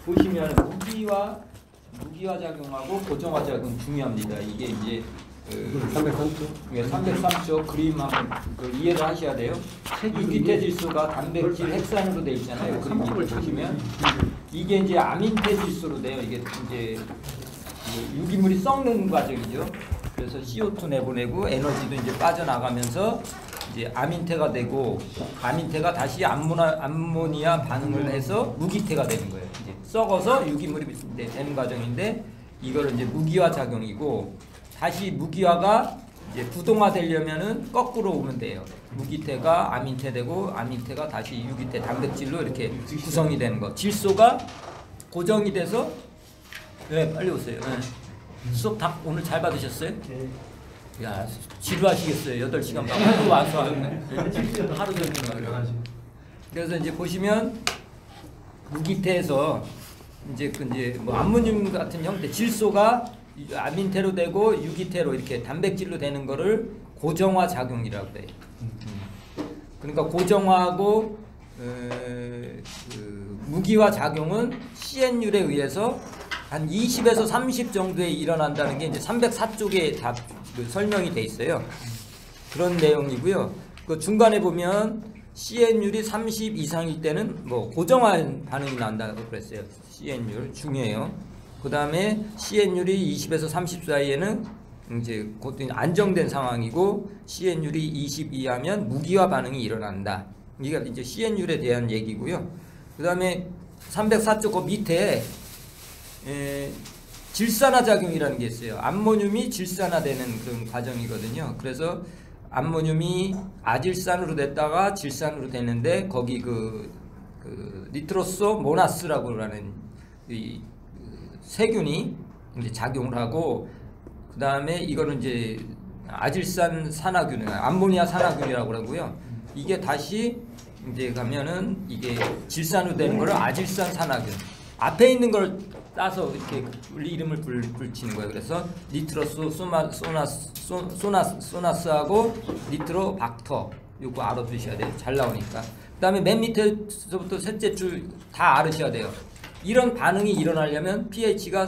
보시면 무기화 작용하고 고정화 작용 중요합니다. 이게 이제 303쪽 그림 한번 이해를 하셔야 돼요. 유기태 질소가 단백질 핵산으로 되어 있잖아요. 그림 보시면 이게 이제 아민태 질소로 돼요. 이게 이제 유기물이 썩는 과정이죠. 그래서 CO2 내보내고 에너지도 이제 빠져나가면서 이제 아민태가 되고, 아민태가 다시 암모니아 반응을 해서 무기태가 되는 거예요. 이제 썩어서 유기물이 되는 과정인데, 이거를 이제 무기화 작용이고, 다시 무기화가 이제 부동화 되려면은 거꾸로 오면 돼요. 무기태가 아민태 되고, 아민태가 다시 유기태 단백질로 이렇게 구성이 되는 거. 질소가 고정이 돼서, 네, 빨리 오세요. 네. 수업 다 오늘 잘 받으셨어요? 네. 야, 지루하시겠어요. 8시간 반 하루 와서 하루 종일. 그래서 이제 보시면 무기태에서 이제 뭐 암모늄 같은 형태 질소가 아민태로 되고 유기태로 이렇게 단백질로 되는 거를 고정화 작용이라고 해요. 그러니까 고정화하고 무기화 작용은 CN율에 의해서 한 20에서 30 정도에 일어난다는 게 이제 304쪽에 다 설명이 돼 있어요. 그런 내용이고요. 그 중간에 보면 CN율이 30 이상일 때는 뭐 고정화 반응이 난다고 그랬어요. CN율 중요해요. 그 다음에 CN율이 20에서 30 사이에는 이제 그것도 안정된 상황이고, CN율이 20 이하면 무기화 반응이 일어난다. 이게 이제 CN율에 대한 얘기고요. 그 다음에 304쪽 그 밑에 질산화 작용이라는 게 있어요. 암모늄이 질산화되는 그런 과정이거든요. 그래서 암모늄이 아질산으로 됐다가 질산으로 되는데, 거기 그 니트로소 모나스라고 하는 이 세균이 이제 작용을 하고, 그 다음에 이거는 이제 아질산 산화균, 암모니아 산화균이라고 하고요. 이게 다시 이제 가면은 이게 질산으로 되는 거를 아질산 산화균. 앞에 있는 걸 따서 이렇게 이름을 붙이는 거예요. 그래서 니트로소 소나스하고 니트로박터, 요거 알아두셔야 돼요. 잘 나오니까. 그 다음에 맨 밑에서부터 셋째 줄 다 알으셔야 돼요. 이런 반응이 일어나려면 pH가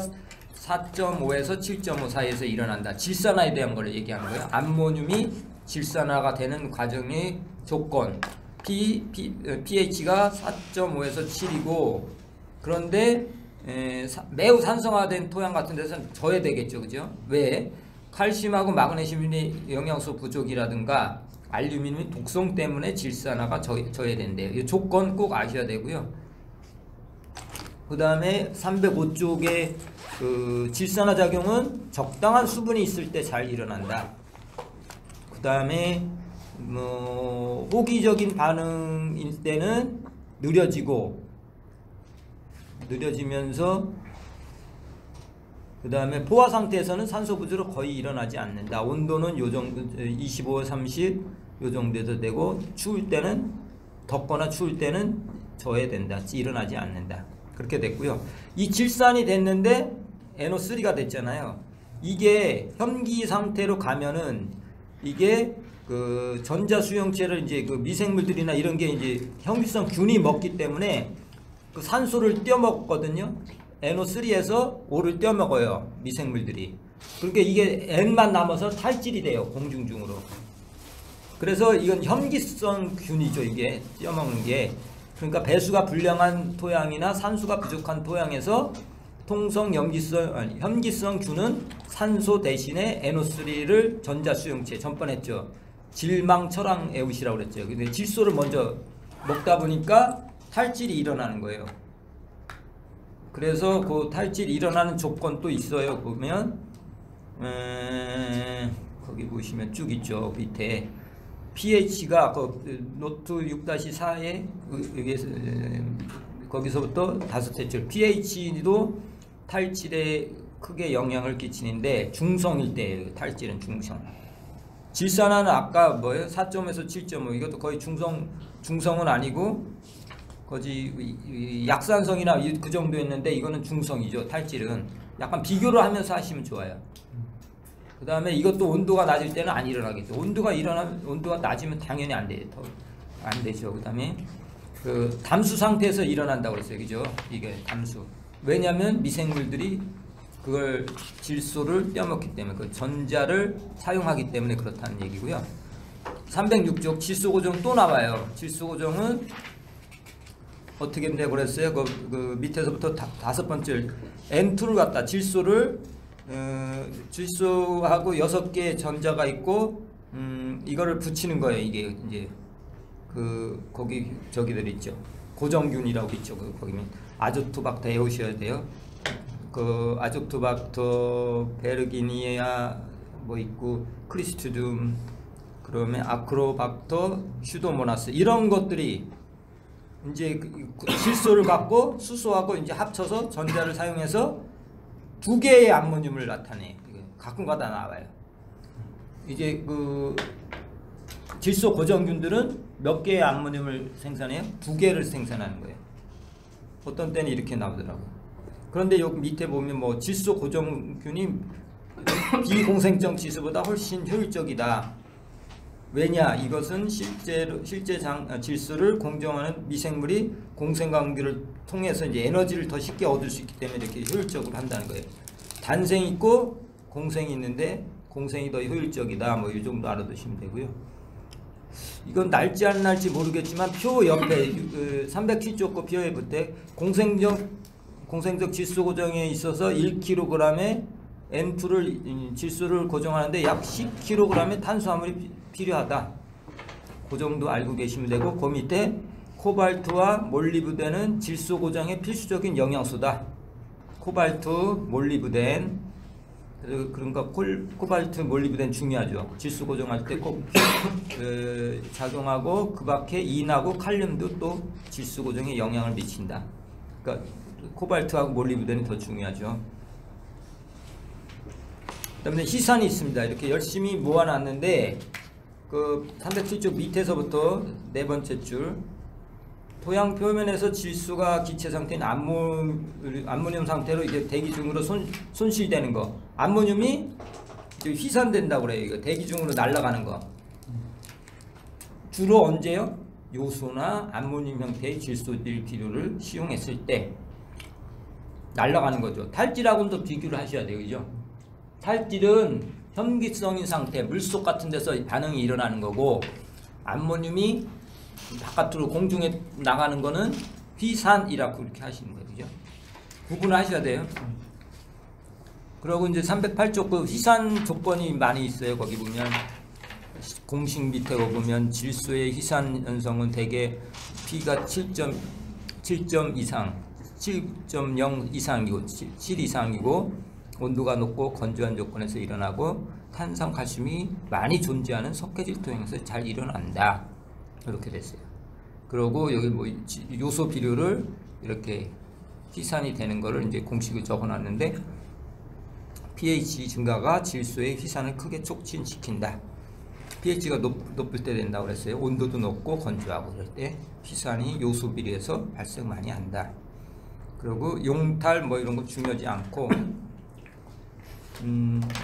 4.5에서 7.5 사이에서 일어난다. 질산화에 대한 걸 얘기하는 거예요. 암모늄이 질산화가 되는 과정의 조건. pH가 4.5에서 7이고, 그런데 매우 산성화된 토양 같은 데서는 저해되겠죠. 그죠? 왜? 칼슘하고 마그네슘이 영양소 부족이라든가 알루미늄 독성 때문에 질산화가 저해된대요. 이 조건 꼭 아셔야 되고요. 그 다음에 305쪽의 그 질산화 작용은 적당한 수분이 있을 때 잘 일어난다. 그 다음에 뭐 호기적인 반응일 때는 느려지면서, 그 다음에 포화 상태에서는 산소 부조로 거의 일어나지 않는다. 온도는 요 정도 25, 30 요 정도에서 되고, 추울 때는, 덥거나 추울 때는 저해된다. 일어나지 않는다. 그렇게 됐고요. 이 질산이 됐는데 NO3가 됐잖아요. 이게 현기 상태로 가면은 이게 그 전자 수용체를 이제 그 미생물들이나 이런 게 이제 현기성 균이 먹기 때문에 그 산소를 떼어먹거든요. NO3에서 O를 떼어먹어요, 미생물들이. 그러니까 이게 N만 남아서 탈질이 돼요, 공중중으로. 그래서 이건 현기성 균이죠, 이게 떼어먹는 게. 그러니까 배수가 불량한 토양이나 산소가 부족한 토양에서 현기성 균은 산소 대신에 NO3를 전자 수용체, 전번 했죠. 질망철황 애웃이라고 그랬죠. 근데 질소를 먼저 먹다 보니까 탈질이 일어나는 거예요. 그래서 그 탈질이 일어나는 조건도 있어요. 보면 거기 보시면 쭉 있죠. 밑에 pH가 그 노트 6-4에 여기에서 거기서부터 5째 줄 pH도 탈질에 크게 영향을 끼치는데 중성일 때예요. 탈질은 중성. 질산화는 아까 뭐예요? 4.5에서 7.5. 이것도 거의 중성은 아니고 거의 약산성이나 그 정도였는데, 이거는 중성이죠. 탈질은 약간 비교를 하면서 하시면 좋아요. 그 다음에 이것도 온도가 낮을 때는 안 일어나겠죠. 온도가 낮으면 당연히 안 되죠. 그 다음에 그 담수 상태에서 일어난다고 그랬어요. 그죠? 이게 담수. 왜냐하면 미생물들이 그걸 질소를 떼어먹기 때문에 그 전자를 사용하기 때문에 그렇다는 얘기고요. 306쪽 질소 고정 또 나와요. 질소 고정은 어떻게 되고 그랬어요? 그 밑에서부터 다섯 번째 N2를 갖다 질소를 질소하고 6개의 전자가 있고 이거를 붙이는 거예요. 이게 이제 그 거기 저기들 있죠. 고정균이라고 있죠. 거기면 아조토박터 외우셔야 돼요. 그 아조토박터, 베르기니아 뭐 있고 크리스튜듐, 그러면 아크로박터, 슈도모나스 이런 것들이 이제 질소를 갖고 수소하고 이제 합쳐서 전자를 사용해서 2개의 암모늄을 나타내. 가끔가다 나와요. 이제 그 질소 고정균들은 몇 개의 암모늄을 생산해요? 2개를 생산하는 거예요. 어떤 때는 이렇게 나오더라고요. 그런데 여기 밑에 보면 뭐 질소 고정균이 비공생적 질소보다 훨씬 효율적이다. 왜냐? 이것은 실제 질소를 공정하는 미생물이 공생관계를 통해서 이제 에너지를 더 쉽게 얻을 수 있기 때문에 이렇게 효율적으로 한다는 거예요. 단생이 있고 공생이 있는데 공생이 더 효율적이다. 뭐 이 정도 알아두시면 되고요. 이건 날지 안 날지 모르겠지만 표 옆에 307쪽 거 표에 볼 때 공생적 질소 고정에 있어서 1kg에 N2를 질소를 고정하는데 약 10kg의 탄수화물이 필요하다. 그 정도 알고 계시면 되고, 그 밑에 코발트와 몰리브덴은 질소 고정에 필수적인 영양소다. 코발트, 몰리브덴. 그러니까 코발트, 몰리브덴 중요하죠. 질소 고정할 때 꼭 작용하고, 그 밖에 인하고 칼륨도 또 질소 고정에 영향을 미친다. 그러니까 코발트하고 몰리브덴이 더 중요하죠. 그 다음에 희산이 있습니다. 이렇게 열심히 모아놨는데 그 307쪽 밑에서부터 네 번째 줄, 토양 표면에서 질소가 기체 상태인 암모늄 상태로 이제 대기 중으로 손실되는 거. 암모늄이 휘산된다고 그래요. 이거 대기 중으로 날아가는 거. 주로 언제요? 요소나 암모늄 형태의 질소질 비료를 시용했을 때 날아가는 거죠. 탈질하고는 또 비교를 하셔야 돼요. 그죠? 탈질은 현기성인 상태, 물속 같은 데서 반응이 일어나는 거고, 암모늄이 바깥으로 공중에 나가는 거는 휘산이라고 그렇게 하시는 거예요. 그죠? 구분하셔야 돼요. 그리고 이제 308쪽 그 휘산 조건이 많이 있어요. 거기 보면 공식 밑에 보면 질소의 휘산 연성은 대개 P가 7점 이상, 7.0 이상이고 7 이상이고, 온도가 높고 건조한 조건에서 일어나고 탄산 칼슘이 많이 존재하는 석회질 토양에서 잘 일어난다. 이렇게 됐어요. 그리고 여기 뭐 요소 비료를 이렇게 휘산이 되는 거를 이제 공식을 적어놨는데, pH 증가가 질소의 휘산을 크게 촉진시킨다. pH가 높을 때 된다고 그랬어요. 온도도 높고 건조하고 그럴 때 휘산이 요소 비료에서 발생 많이 한다. 그리고 용탈 뭐 이런 거 중요하지 않고,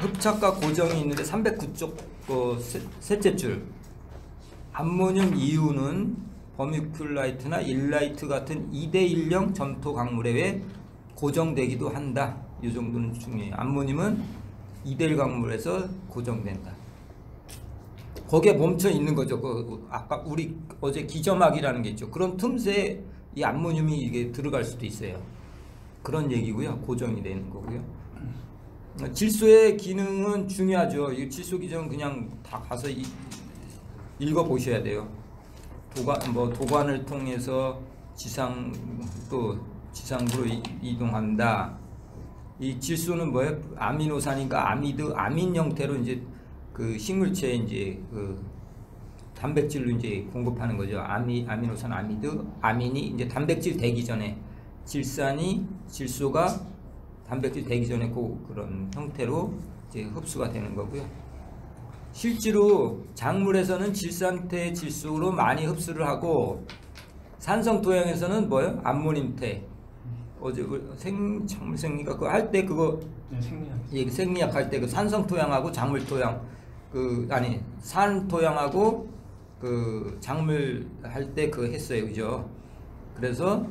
흡착과 고정이 있는데 309쪽 셋째 줄, 암모늄 이유는 버미큘라이트나 일라이트 같은 2대1형 점토 강물에 왜 고정되기도 한다. 이 정도는 중요해요. 암모늄은 2대1 강물에서 고정된다. 거기에 멈춰 있는 거죠. 아까 우리 어제 기점막이라는 게 있죠. 그런 틈새에 이 암모늄이 이게 들어갈 수도 있어요. 그런 얘기고요. 고정이 되는 거고요. 질소의 기능은 중요하죠. 이 질소 기전 그냥 다 가서 읽어 보셔야 돼요. 도관을 통해서 지상으로 이동한다. 이 질소는 뭐예요? 아미노산이니까 아민 형태로 이제 그 식물체에 이제 그 단백질로 이제 공급하는 거죠. 아미노산, 아민이 이제 단백질 되기 전에 질소가 단백질 되기 전에 그런 형태로 이제 흡수가 되는 거고요. 실제로 작물에서는 질산태 질소로 많이 흡수를 하고, 산성 토양에서는 뭐예요? 암모늄태. 어제 작물 생리가 그거 할 때 그거 생리학 할 때 그 산성 토양하고 작물 토양 산 토양하고 그 작물 할 때 그 했어요. 그죠? 그래서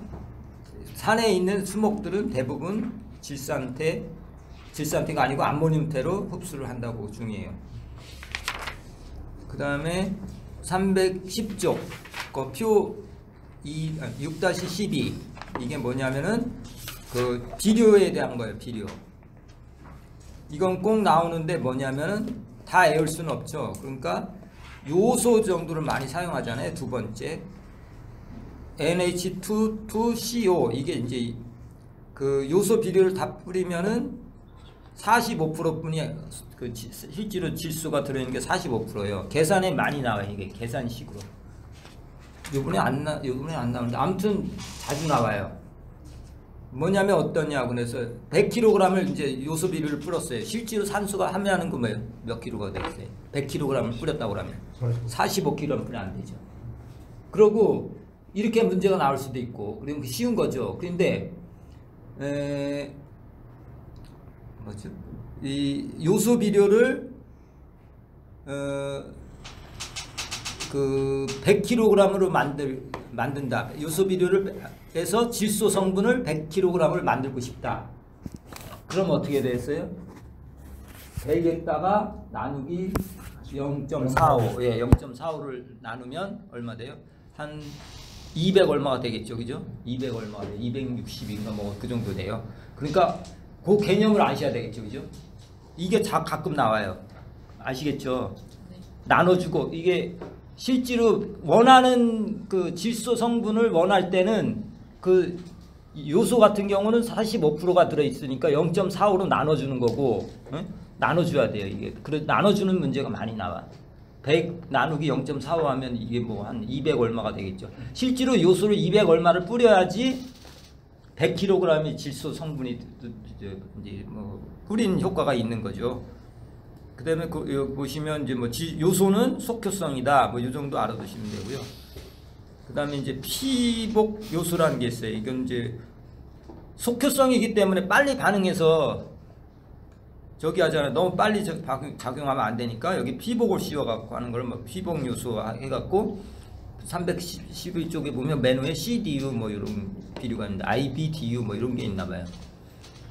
산에 있는 수목들은 대부분 질산태가 아니고 암모늄태로 흡수를 한다고 중요해요. 그 다음에 310쪽 표 6-12 이게 뭐냐면은 그 비료에 대한 거예요. 비료. 이건 꼭 나오는데 뭐냐면은 다 외울 수는 없죠. 그러니까 요소 정도를 많이 사용하잖아요. 두 번째 NH2CO 이게 이제 그 요소 비료를 다 뿌리면은 45%뿐이 그 실제로 질소가 들어있는 게 45%예요. 계산에 많이 나와요. 이게 계산식으로. 요번에 안 나오는데 아무튼 자주 나와요. 뭐냐면 어떠냐 그래서 100kg을 이제 요소 비료를 뿌렸어요. 실제로 산소가 함유하는 거 뭐예요? 몇 킬로가 되겠어요? 100kg을 뿌렸다고 그러면 45kg는 뿌리면 안 되죠. 그러고 이렇게 문제가 나올 수도 있고 그러면 쉬운 거죠. 그런데 뭐죠? 이 요소 비료를 그 100kg으로 만든다. 요소 비료를 해서 질소 성분을 100kg을 만들고 싶다. 그럼 어떻게 됐어요? 100에다가 나누기 0.45. 예, 0.45를 나누면 얼마 돼요? 한 200 얼마가 되겠죠. 그죠? 200 얼마가 돼요. 260인가 뭐 그 정도 돼요. 그러니까 그 개념을 아셔야 되겠죠. 그죠? 이게 가끔 나와요. 아시겠죠? 나눠주고 이게 실제로 원하는 그 질소 성분을 원할 때는 그 요소 같은 경우는 45%가 들어있으니까 0.45로 나눠주는 거고, 응? 나눠줘야 돼요. 이게 그래 나눠주는 문제가 많이 나와. 100 나누기 0.45 하면 이게 뭐 한 200 얼마가 되겠죠. 실제로 요소를 200 얼마를 뿌려야지 100kg의 질소 성분이 이제 뭐 뿌린 효과가 있는 거죠. 그다음에 보시면 이제 뭐 요소는 속효성이다. 뭐 이 정도 알아두시면 되고요. 그다음에 이제 피복 요소라는 게 있어요. 이건 이제 속효성이기 때문에 빨리 반응해서 저기 하잖아요. 너무 빨리 작용하면 안 되니까 여기 피복을 씌워갖고 하는 걸 뭐 피복 요소 해갖고 311쪽에 보면 메뉴에 CDU 뭐 이런 비료가 있는데 IBDU 뭐 이런 게 있나봐요.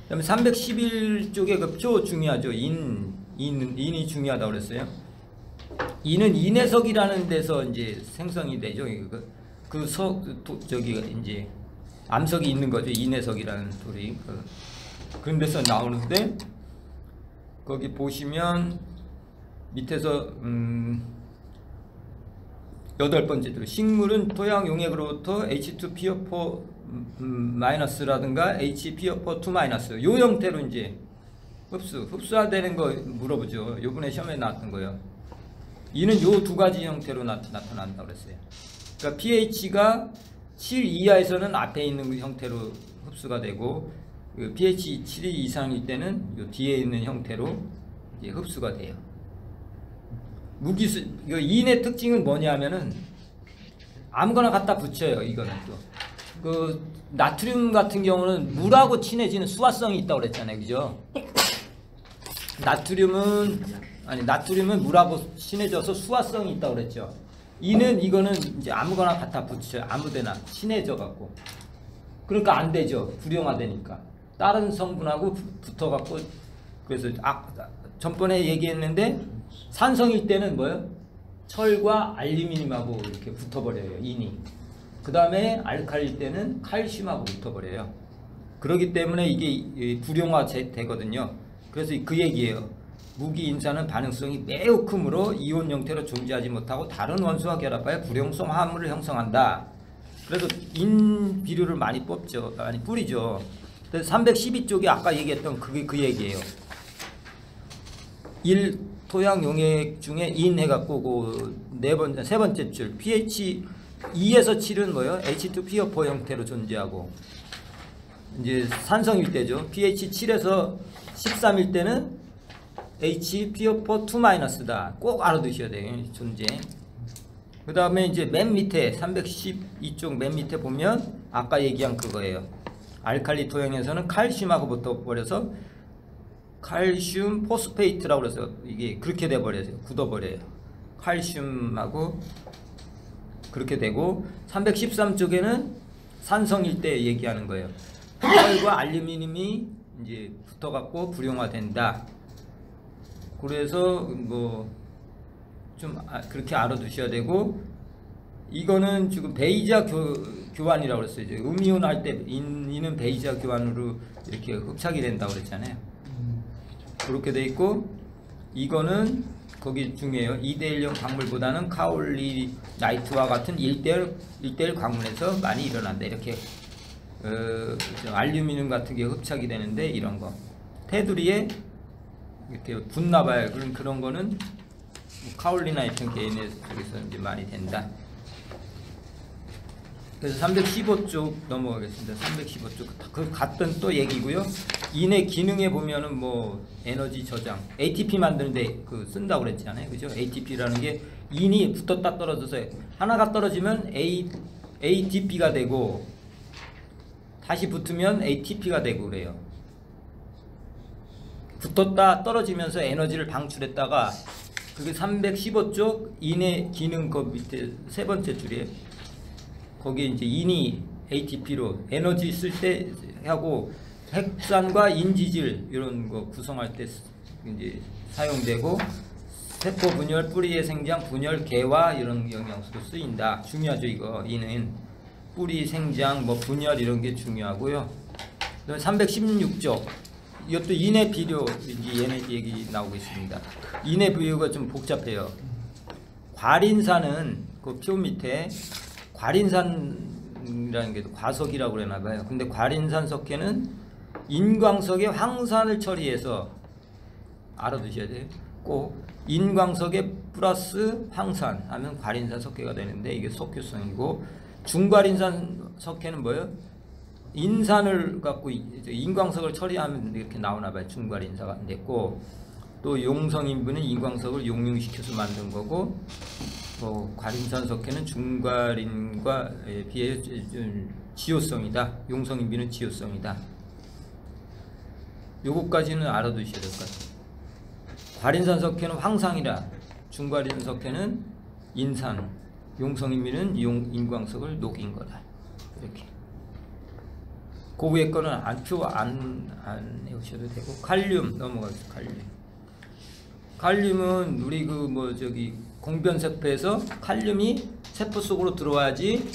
그다음에 311쪽에 그 표 중요하죠. 인이 중요하다고 그랬어요. 인은 인해석이라는 데서 이제 생성이 되죠. 저기 이제 암석이 있는 거죠. 인해석이라는 돌이 그런 데서 나오는데 거기 보시면 밑에서 8번째로 식물은 토양 용액으로부터 H2PO4 마이너스라든가 HPO4 2 마이너스 요 형태로 이제 흡수화되는 거 물어보죠. 요번에 시험에 나왔던 거예요. 이는 요 두 가지 형태로 나타난다고 그랬어요. 그러니까 pH가 7 이하에서는 앞에 있는 형태로 흡수가 되고 pH 7 이상일 때는 요 뒤에 있는 형태로 이제 흡수가 돼요. 인의 특징은 뭐냐면은 아무거나 갖다 붙여요. 이거는 또 그 나트륨 같은 경우는 물하고 친해지는 수화성이 있다고 그랬잖아요. 그죠? 나트륨은 물하고 친해져서 수화성이 있다고 그랬죠. 이거는 이제 아무거나 갖다 붙여요. 아무데나 친해져 갖고. 그러니까 안 되죠. 불용화되니까. 다른 성분하고 붙어 갖고 그래서 전번에 얘기했는데 산성일 때는 뭐예요? 철과 알루미늄하고 이렇게 붙어버려요. 인이. 그 다음에 알칼리일 때는 칼슘하고 붙어버려요. 그렇기 때문에 이게 불용화 되거든요. 그래서 그 얘기예요. 무기인산은 반응성이 매우 크므로 이온 형태로 존재하지 못하고 다른 원소와 결합하여 불용성 화합물을 형성한다. 그래서 인 비료를 많이 뿌리죠. 그래서 312쪽에 아까 얘기했던 그게 그 얘기예요. 토양 용액 중에 인 해갖고 세 번째 줄 pH 2에서 7은 뭐예요? H2PO4 형태로 존재하고 이제 산성일 때죠. pH 7에서 13일 때는 HPO4 2 마이너스다. 꼭 알아두셔야 돼요. 존재. 그 다음에 이제 맨 밑에 312쪽 맨 밑에 보면 아까 얘기한 그거예요. 알칼리 토양에서는 칼슘하고 붙어버려서 칼슘 포스페이트라고 그래서 이게 그렇게 돼버려요. 굳어버려요. 칼슘하고 그렇게 되고 313쪽에는 산성일 때 얘기하는 거예요. 철과 알루미늄이 이제 붙어갖고 불용화된다. 그래서 뭐 좀 그렇게 알아두셔야 되고, 이거는 지금 베이자 교환이라고 그랬어요. 이제 음이온 할 때 인은 베이자 교환으로 이렇게 흡착이 된다고 그랬잖아요. 그렇게 돼 있고, 이거는 거기 중요해요. 2대1형 광물보다는 카올리 나이트와 같은 1대1 광물에서 많이 일어난다. 이렇게 알루미늄 같은 게 흡착이 되는데, 이런 거 테두리에 이렇게 붙나봐요. 그런 거는 카올리나이트 게인에 쪽에서 이제 많이 된다. 그래서 315쪽 넘어가겠습니다. 315쪽 그 같은 또 얘기고요. 인의 기능에 보면은 뭐 에너지 저장, ATP 만드는데 그 쓴다고 그랬잖아요, 그죠? ATP라는 게 인이 붙었다 떨어져서 하나가 떨어지면 ATP가 되고 다시 붙으면 ATP가 되고 그래요. 붙었다 떨어지면서 에너지를 방출했다가, 그게 315쪽 인의 기능 그 밑에 세 번째 줄이에요. 거기에 이제 인이 ATP로 에너지 쓸 때 하고, 핵산과 인지질 이런 거 구성할 때 이제 사용되고, 세포 분열, 뿌리의 생장, 분열, 개화 이런 영양소로 쓰인다. 중요하죠, 이거. 인은 뿌리 생장, 뭐 분열 이런 게 중요하고요. 316쪽 이것도 인의 비료, 이제 얘네 얘기 나오고 있습니다. 인의 비료가 좀 복잡해요. 과린산은 그 표 밑에 과린산이라는 게 과석이라고 그러나 봐요. 근데 과린산 석회는 인광석에 황산을 처리해서, 알아두셔야 돼요. 꼭 인광석에 플러스 황산 하면 과린산 석회가 되는데, 이게 석유성이고, 중과린산 석회는 뭐예요? 인산을 갖고 인광석을 처리하면 이렇게 나오나 봐요. 중과린사가 안 됐고, 또 용성인분은 인광석을 용융시켜서 만든 거고, 과린산 석회는 중과린과 비해 지효성이다. 용성인비는 지효성이다. 요거까지는 알아두셔야 될 것 같아요. 과린산 석회는 황상이라, 중과린산 석회는 인산, 용성인비는 인광석을 녹인 거다. 이렇게. 그 위에 거는 안 외우셔도 되고, 칼륨 넘어가겠습니다. 칼륨은 우리 공변세포에서 칼륨이 세포 속으로 들어와야지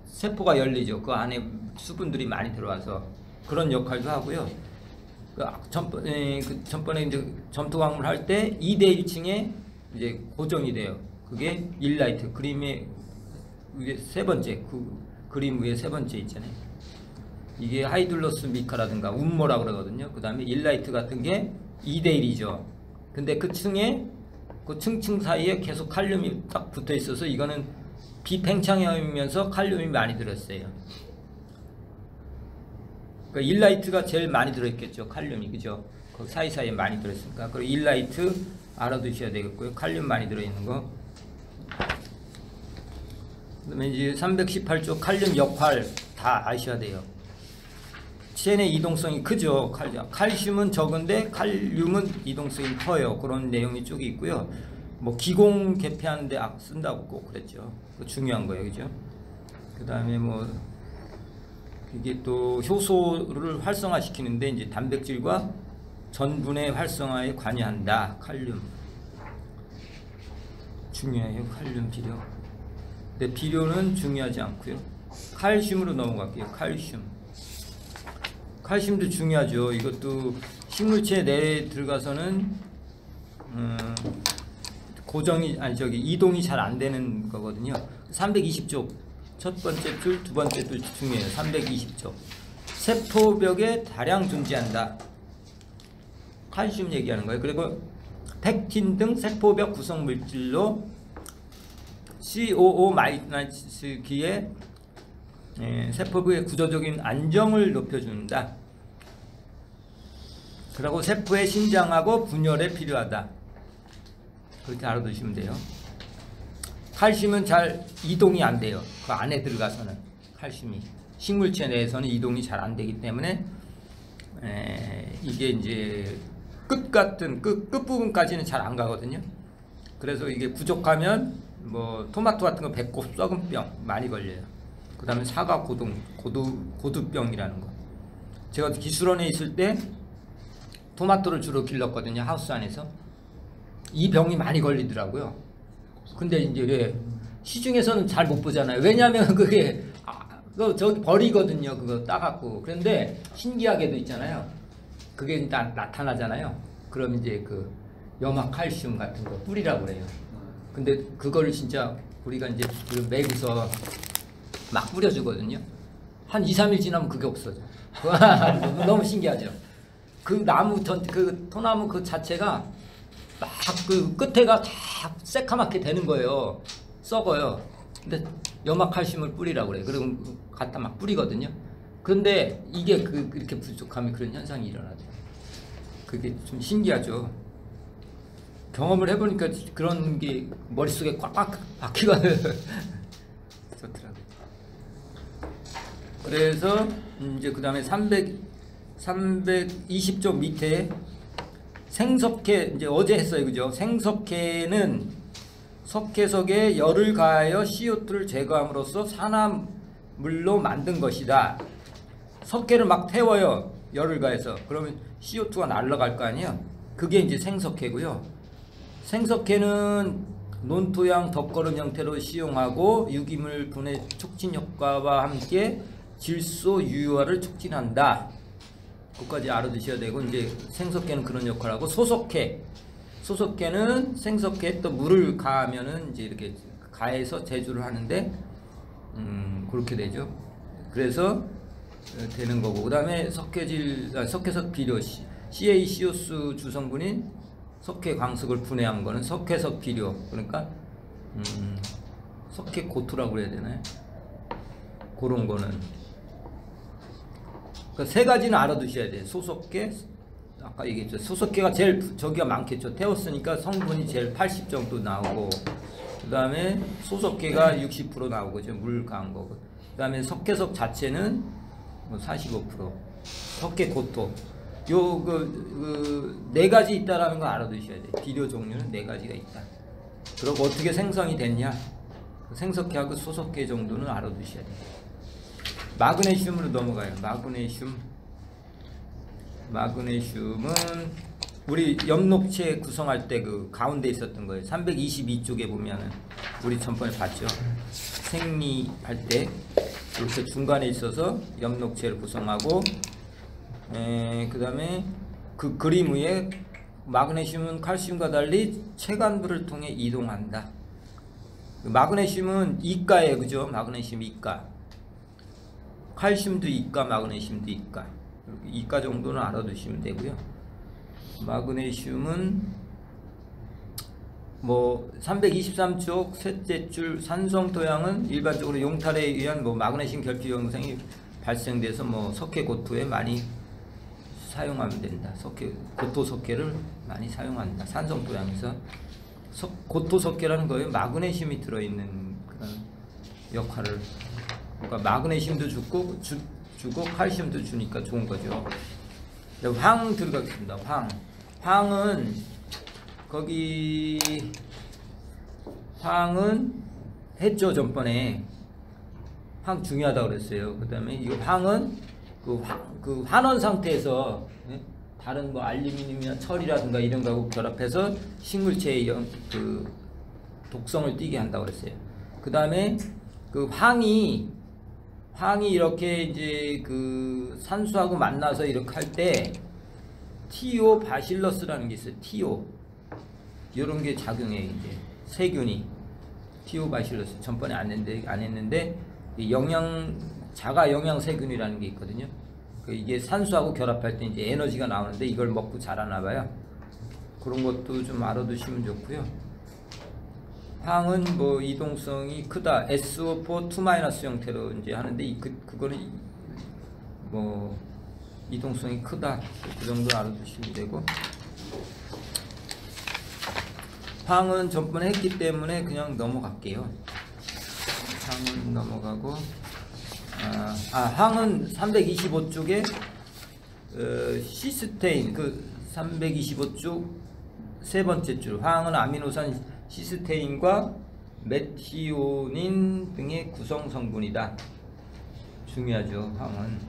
세포가 열리죠. 그 안에 수분들이 많이 들어와서 그런 역할도 하고요. 전번에 이제 점토광물 할 때 2대1층에 이제 고정이 돼요. 그게 일라이트, 그림의 위에 세 번째, 그 그림 위에 세 번째 있잖아요. 이게 하이둘러스 미카라든가 운모라고 그러거든요. 그 다음에 일라이트 같은 게 2대1이죠. 근데 그 층에, 그 층층 사이에 계속 칼륨이 딱 붙어 있어서 이거는 비팽창형이면서 칼륨이 많이 들었어요. 그러니까 일라이트가 제일 많이 들어있겠죠. 칼륨이, 그죠? 그 사이사이에 많이 들어있으니까. 그리고 일라이트 알아두셔야 되겠고요. 칼륨 많이 들어있는 거. 그 다음에 이제 318조 칼륨 역할 다 아셔야 돼요. 체내 이동성이 크죠. 칼슘은 적은데 칼륨은 이동성이 커요. 그런 내용이 쪽이 있고요. 뭐 기공 개폐하는데 쓴다고 꼭 그랬죠. 그 중요한 거예요, 그죠? 그 다음에 뭐 이게 또 효소를 활성화시키는데 이제 단백질과 전분의 활성화에 관여한다. 칼륨 중요해요. 칼륨 비료. 근데 비료는 중요하지 않고요. 칼슘으로 넘어갈게요. 칼슘도 중요하죠. 이것도 식물체 내에 들어가서는 이동이 잘 안 되는 거거든요. 320쪽 첫 번째 줄, 두 번째 줄 중요해요. 320쪽 세포벽에 다량 존재한다. 칼슘 얘기하는 거예요. 그리고 팩틴 등 세포벽 구성 물질로 COO-기에 세포부의 구조적인 안정을 높여준다. 그리고 세포의 신장하고 분열에 필요하다. 그렇게 알아두시면 돼요. 칼슘은 잘 이동이 안 돼요. 그 안에 들어가서는 칼슘이 식물체 내에서는 이동이 잘 안 되기 때문에 이게 이제 끝부분까지는 잘 안 가거든요. 그래서 이게 부족하면 뭐 토마토 같은 거 배꼽 썩은 병 많이 걸려요. 그 다음에 사과 고두병이라는 거. 제가 기술원에 있을 때 토마토를 주로 길렀거든요. 하우스 안에서. 이 병이 많이 걸리더라고요. 근데 이제 시중에서는 잘 못 보잖아요. 왜냐하면 그게 저기 버리거든요. 그거 따갖고. 그런데 신기하게도 있잖아요. 그게 일단 나타나잖아요. 그럼 이제 그 염화칼슘 같은 거 뿌리라고 그래요. 근데 그거를 진짜 우리가 이제 매고서 막 뿌려주거든요. 한 2, 3일 지나면 그게 없어져. 너무 신기하죠. 그 나무 그 토나무 그 자체가 막 그 끝에가 다 새카맣게 되는 거예요. 썩어요. 근데 염화칼슘을 뿌리라고 그래요. 그리고 갖다 막 뿌리거든요. 그런데 이게 이렇게 부족하면 그런 현상이 일어나죠. 그게 좀 신기하죠. 경험을 해보니까 그런 게 머릿속에 꽉꽉 박히가 좋더라고요. 그래서 이제 그 다음에 320쪽 밑에 생석회, 이제 어제 했어요. 그죠? 생석회는 석회석에 열을 가하여 CO2를 제거함으로써 산화물로 만든 것이다. 석회를 막 태워요. 열을 가해서. 그러면 CO2가 날아갈 거 아니에요? 그게 이제 생석회고요. 생석회는 논토양 덮거름 형태로 시용하고 유기물 분해 촉진 효과와 함께 질소 유효화를 촉진한다. 그것까지 알아두셔야 되고, 이제 생석회는 그런 역할을 하고, 소석회는 생석회에 또 물을 가하면은 이제 이렇게 가해서 제조를 하는데 그렇게 되죠. 그래서 되는 거고, 그 다음에 석회석 비료 CaCO2 주성분인 석회 광석을 분해한 거는 석회석 비료, 그러니까 석회 고토라고 그래야 되나요? 그런 거는. 그 세 가지는 알아두셔야 돼요. 소석회, 아까 얘기했죠. 소석회가 제일 저기가 많겠죠. 태웠으니까 성분이 제일 80 정도 나오고, 그 다음에 소석회가 60% 나오고, 물 가한 거고, 그 다음에 석회석 자체는 뭐 45%, 석회 고토. 네 가지 있다라는 거 알아두셔야 돼요. 비료 종류는 네 가지가 있다. 그리고 어떻게 생성이 됐냐? 생석회하고 소석회 정도는 알아두셔야 돼요. 마그네슘으로 넘어가요. 마그네슘은 우리 엽록체 구성할 때 그 가운데 있었던 거예요. 322쪽에 보면은 우리 전번에 봤죠. 생리할 때 이렇게 중간에 있어서 엽록체를 구성하고, 그 다음에 그 그림 위에 마그네슘은 칼슘과 달리 체간부를 통해 이동한다. 마그네슘은 이가예요. 그죠? 마그네슘 이가. 칼슘도 이가, 마그네슘도 이가. 이가 정도는 알아두시면 되고요. 마그네슘은 뭐 323쪽 셋째 줄 산성 토양은 일반적으로 용탈에 의한 뭐 마그네슘 결핍 현상이 발생돼서 뭐 석회 고토에 많이 사용하면 된다. 고토 석회를 많이 사용한다. 산성 토양에서 고토 석회라는 거예요. 마그네슘이 들어있는 그런 역할을. 그러니까 마그네슘도 주고 칼슘도 주니까 좋은 거죠. 황 들어가겠습니다. 황은 거기 황은 했죠. 전번에 황 중요하다고 그랬어요. 그 다음에 이 황은 그 환원 상태에서 다른 뭐 알루미늄이나 철이라든가 이런 거하고 결합해서 식물체의 그 독성을 띠게 한다고 그랬어요. 그 다음에 그 황이 이렇게 이제 그 산수하고 만나서 이렇게 할 때 티오 바실러스라는 게 있어요. 티오 이런 게 작용해. 이제 세균이 티오 바실러스 전번에 안 했는데 자가 영양 세균이라는 게 있거든요. 이게 산수하고 결합할 때 이제 에너지가 나오는데 이걸 먹고 자라나 봐요. 그런 것도 좀 알아두시면 좋고요. 황은 뭐 이동성이 크다. SO4 2- 형태로 이제 하는데 그거는 뭐 이동성이 크다. 그 정도 알아두시면 되고. 황은 전번에 했기 때문에 그냥 넘어갈게요. 황은 넘어가고. 황은 325쪽에 시스테인 그 325쪽 세 번째 줄. 황은 아미노산 시스테인과 메티오닌 등의 구성 성분이다. 중요하죠. 황은.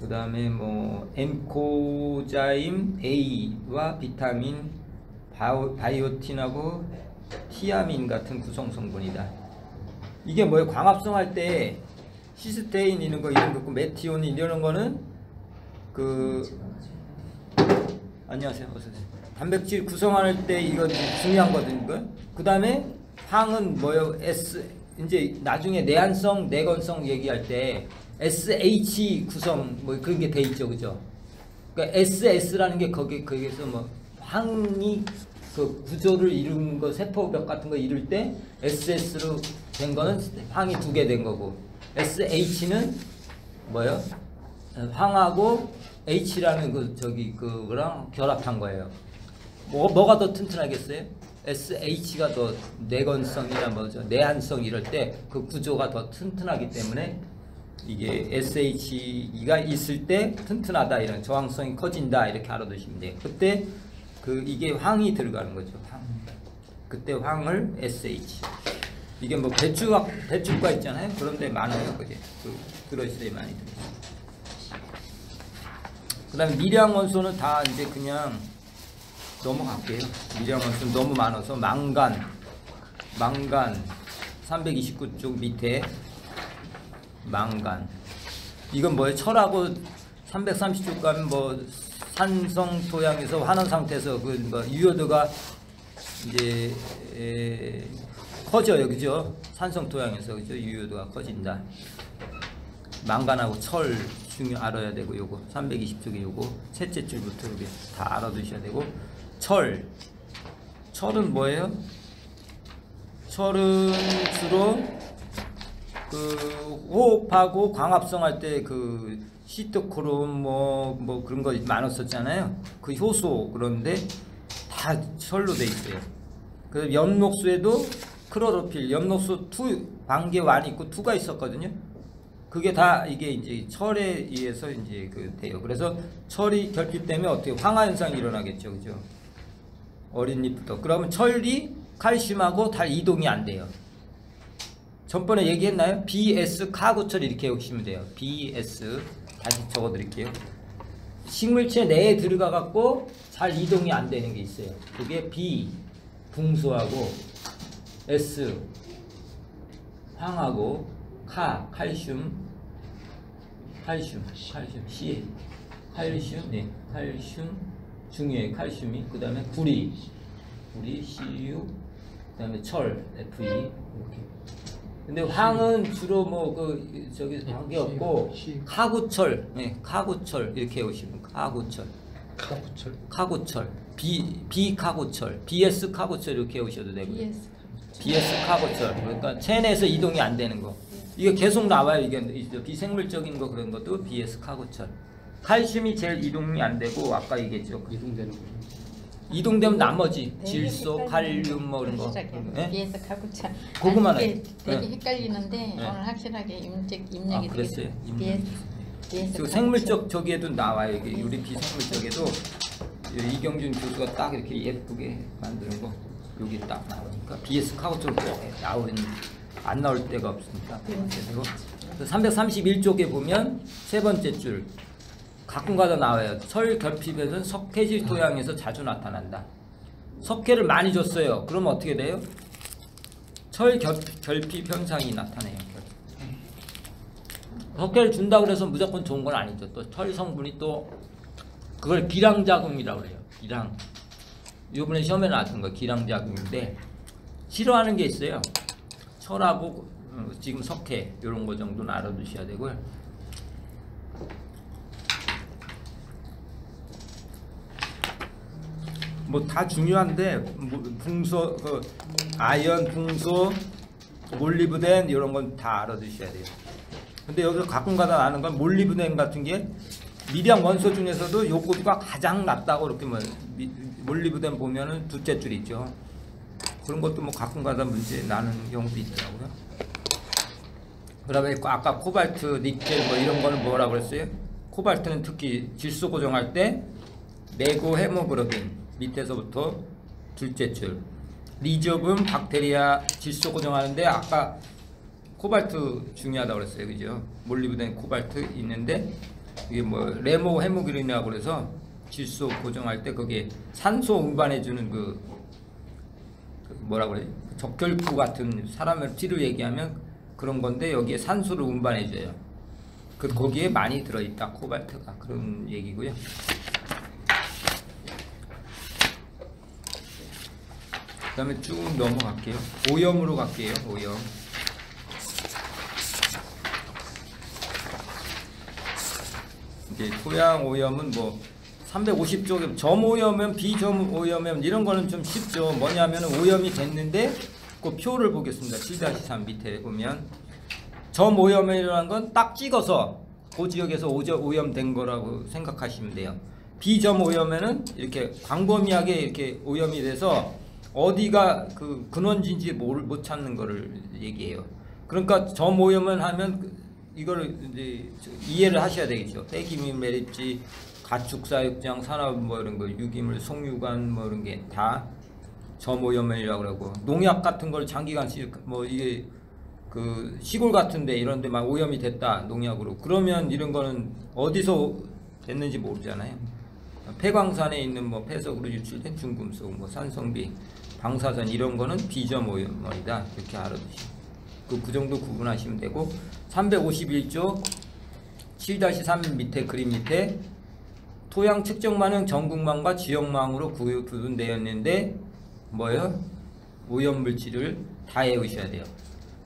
그 다음에 뭐 엔코자임 A와 비타민, 바이오틴하고 티아민 같은 구성 성분이다. 이게 뭐예요? 광합성할 때 시스테인 이런 거 메티오닌 이런 거는 안녕하세요. 어서 오세요. 단백질 구성할 때 이건 중요한 거거든요. 그 다음에 황은 뭐예요? 이제 나중에 내한성, 내건성 얘기할 때 SH 구성 뭐 그런 게 돼 있죠, 그죠? 그러니까 SS라는 게 거기에서 뭐 황이 그 구조를 이룬 거 세포벽 같은 거 이룰 때 SS로 된 거는 황이 2개 된 거고, SH는 뭐예요? 황하고 H라는 그거랑 결합한 거예요. 뭐가 더 튼튼하겠어요? SH가 더 내건성이나 뭐죠, 내한성 이럴 때 그 구조가 더 튼튼하기 때문에 이게 SH가 있을 때 튼튼하다, 이런 저항성이 커진다, 이렇게 알아두시면 돼요. 그때 이게 황이 들어가는 거죠. 황. 그때 황을 SH. 이게 뭐 배추가 있잖아요. 그런데 많아요, 그게. 들어있어요, 많이 들어있어요. 그다음에 미량 원소는 다 이제 그냥 넘어갈게요. 미량 원소는 너무 많아서 망간 329쪽 밑에 망간. 이건 뭐예요? 철하고 330쪽 가면 뭐 산성 토양에서 환원 상태에서 뭐 유효도가 이제 커져요, 그죠? 산성 토양에서, 그죠? 유효도가 커진다. 망간하고 철 알아야 되고, 요거 320쪽에 요거 셋째 줄부터 이렇게 다 알아두셔야 되고, 철은 뭐예요? 철은 주로 호흡하고 광합성할 때 시토크롬 뭐 그런 거 많았었잖아요. 그 효소, 그런데 다 철로 돼 있어요. 그래서 엽록소에도 크로로필, 엽록소 2 반개 1이 있고 2가 있었거든요. 그게 다 이게 이제 철에 의해서 이제 돼요. 그래서 철이 결핍되면 어떻게 황화 현상이 일어나겠죠, 그죠? 어린 잎부터. 그러면 철이 칼슘하고 다 이동이 안 돼요. 전번에 얘기했나요? BS 카구철 이렇게 외우시면 돼요. BS 다시 적어드릴게요. 식물체 내에 들어가 갖고 잘 이동이 안 되는 게 있어요. 그게 B 붕소하고, S 황하고, 칼슘, C 칼슘 중요해요. 칼슘이. 그 다음에 구리 CU, 그 다음에 철 Fe 이렇게. 근데 황은 주로 관계 없고 카구철, 카구철 이렇게 오시면 카구철, B 카구철, BS 카구철 이렇게 오셔도 되고요. BS 카구철. 그러니까 체내에서 이동이 안 되는 거. 이게 계속 나와요. 이게 비생물적인 거 그런 것도 BS 카구철. 칼슘이 제일 이동이 안 되고, 아까 얘기했죠. 이동되는 거. 이동되면 나머지 질소, 칼륨 뭐 이런 거. BS 카구철. 그거만 되게 헷갈리는데 오늘 확실하게 입력이 그랬어요. BS 생물적 저기에도 나와요. 이게 우리 비생물적에도 이경준 교수가 딱 이렇게 예쁘게 만드는 거 여기 딱 나오니까 BS 카구철 안 나올 데가 없으니까. 그래서 331쪽에 보면 세 번째 줄 가끔가다 나와요. 철 결핍에서는 석회질 토양에서 자주 나타난다. 석회를 많이 줬어요. 그러면 어떻게 돼요? 철 결핍 현상이 나타나요. 석회를 준다고 해서 무조건 좋은 건 아니죠. 또 철 성분이 또 그걸 기량자금이라고 그래요. 기량. 이번에 시험에 나왔던 거 기량자금인데, 싫어하는 게 있어요. 철하고 지금 석회 이런 거 정도는 알아두셔야 되고요. 뭐 다 중요한데 붕소, 아연, 붕소, 몰리브덴 이런 건 다 알아두셔야 돼요. 근데 여기서 가끔가다 나는 건 몰리브덴 같은 게 미량 원소 중에서도 요거가 가장 낮다고 이렇게 몰리브덴 보면은 둘째 줄 있죠. 그런 것도 뭐 가끔가다 문제 나는 경우도 있더라고요. 그다음에 아까 코발트, 니켈 뭐 이런 거는 뭐라고 그랬어요? 코발트는 특히 질소 고정할 때 메고 헤모그로빈 밑에서부터 둘째 줄. 리조금 박테리아 질소 고정하는데 아까 코발트 중요하다고 그랬어요. 그죠? 몰리브덴 코발트 있는데 이게 뭐 레모 헤모그린이라고 그래서 질소 고정할 때 거기에 산소 운반해주는 그 뭐라 그래? 적혈구 같은 사람의 피를 얘기하면 그런 건데 여기에 산소를 운반해줘요. 거기에 많이 들어있다 코발트가 그런 얘기고요. 그 다음에 쭉 넘어갈게요. 오염으로 갈게요. 오염. 이제 토양 오염은 뭐 350쪽 점오염은 비점오염은 이런 거는 좀 쉽죠. 뭐냐면 오염이 됐는데 그 표를 보겠습니다. 7-3 밑에 보면 점오염이라는 건 딱 찍어서 그 지역에서 오염된 거라고 생각하시면 돼요. 비점오염에는 이렇게 광범위하게 이렇게 오염이 돼서 어디가 그 근원지인지 못 찾는 거를 얘기해요. 그러니까 점오염을 하면 이거를 이제 이해를 하셔야 되겠죠. 폐기물 매립지, 가축사육장, 산업 뭐 이런 거, 유기물, 송유관 뭐 이런 게 다 점오염이라고 그러고 농약 같은 걸 장기간 뭐 이게 그 시골 같은데 이런데 막 오염이 됐다 농약으로 그러면 이런 거는 어디서 됐는지 모르잖아요. 폐광산에 있는 뭐 폐석으로 유출된 중금속, 뭐 산성비, 방사선 이런 거는 비점오염이다 이렇게 알아두시고 그 정도 구분하시면 되고 351조 7-3 밑에 그림 밑에 토양 측정망은 전국망과 지역망으로 구분되어 있는데 뭐예요? 오염물질을 다 외우셔야 돼요.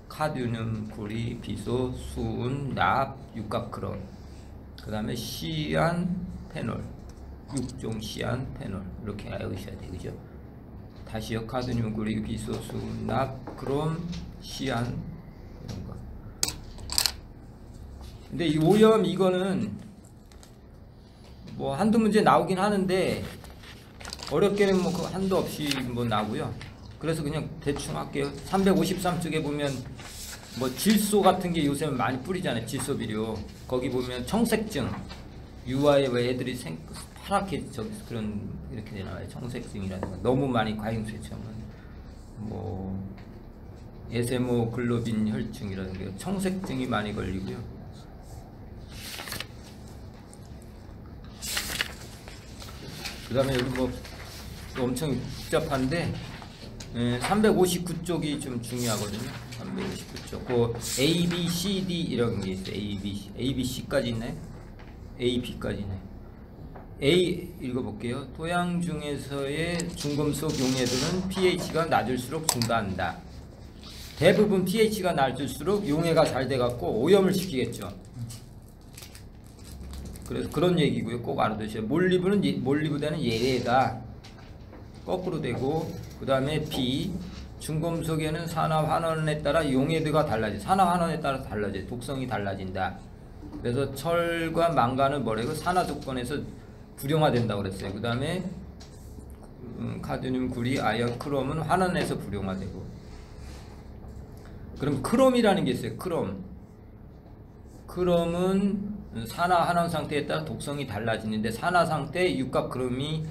카드뮴, 구리, 비소, 수은, 납, 육각크롬 그 다음에 시안, 페놀 6종 시안, 페놀 이렇게 외우셔야 돼요. 그죠? 다시요. 카드뮴, 구리, 비소, 수은, 납, 크롬, 시안 이런 거. 근데 이 오염 이거는 뭐 한두 문제 나오긴 하는데 어렵게는 뭐 그 한도 없이 뭐 나오고요. 그래서 그냥 대충 할게요. 353쪽에 보면 뭐 질소 같은 게 요새 많이 뿌리잖아요. 질소 비료. 거기 보면 청색증 유아에 왜 애들이 파랗게 그런 이렇게 나와요. 청색증이라든가 너무 많이 과잉 섭취하면 뭐 에세모글로빈 혈증이라든가 청색증이 많이 걸리고요. 그 다음에 여기 뭐 엄청 복잡한데 359쪽이 좀 중요하거든요. 359쪽 그 A, B, C, D 이런 게 있어요. A, B, C까지 있나요? A, B까지 있나요? A 읽어볼게요. 토양 중에서의 중금속 용해들은 pH가 낮을수록 증가한다. 대부분 pH가 낮을수록 용해가 잘 돼갖고 오염을 시키겠죠. 그래서 그런 얘기고요. 꼭 알아두셔요. 몰리브덴은 예외다. 거꾸로 되고 그 다음에 B 중금속에는 산화 환원에 따라 용해도가 달라져. 산화 환원에 따라 달라져. 독성이 달라진다. 그래서 철과 망간은 뭐래고 산화 조건에서 불용화된다고 그랬어요. 그 다음에 카드뮴, 구리, 아연, 크롬은 환원에서 불용화되고. 그럼 크롬이라는 게 있어요. 크롬은 산화 환원 상태에 따라 독성이 달라지는데 산화 상태 육각 크롬이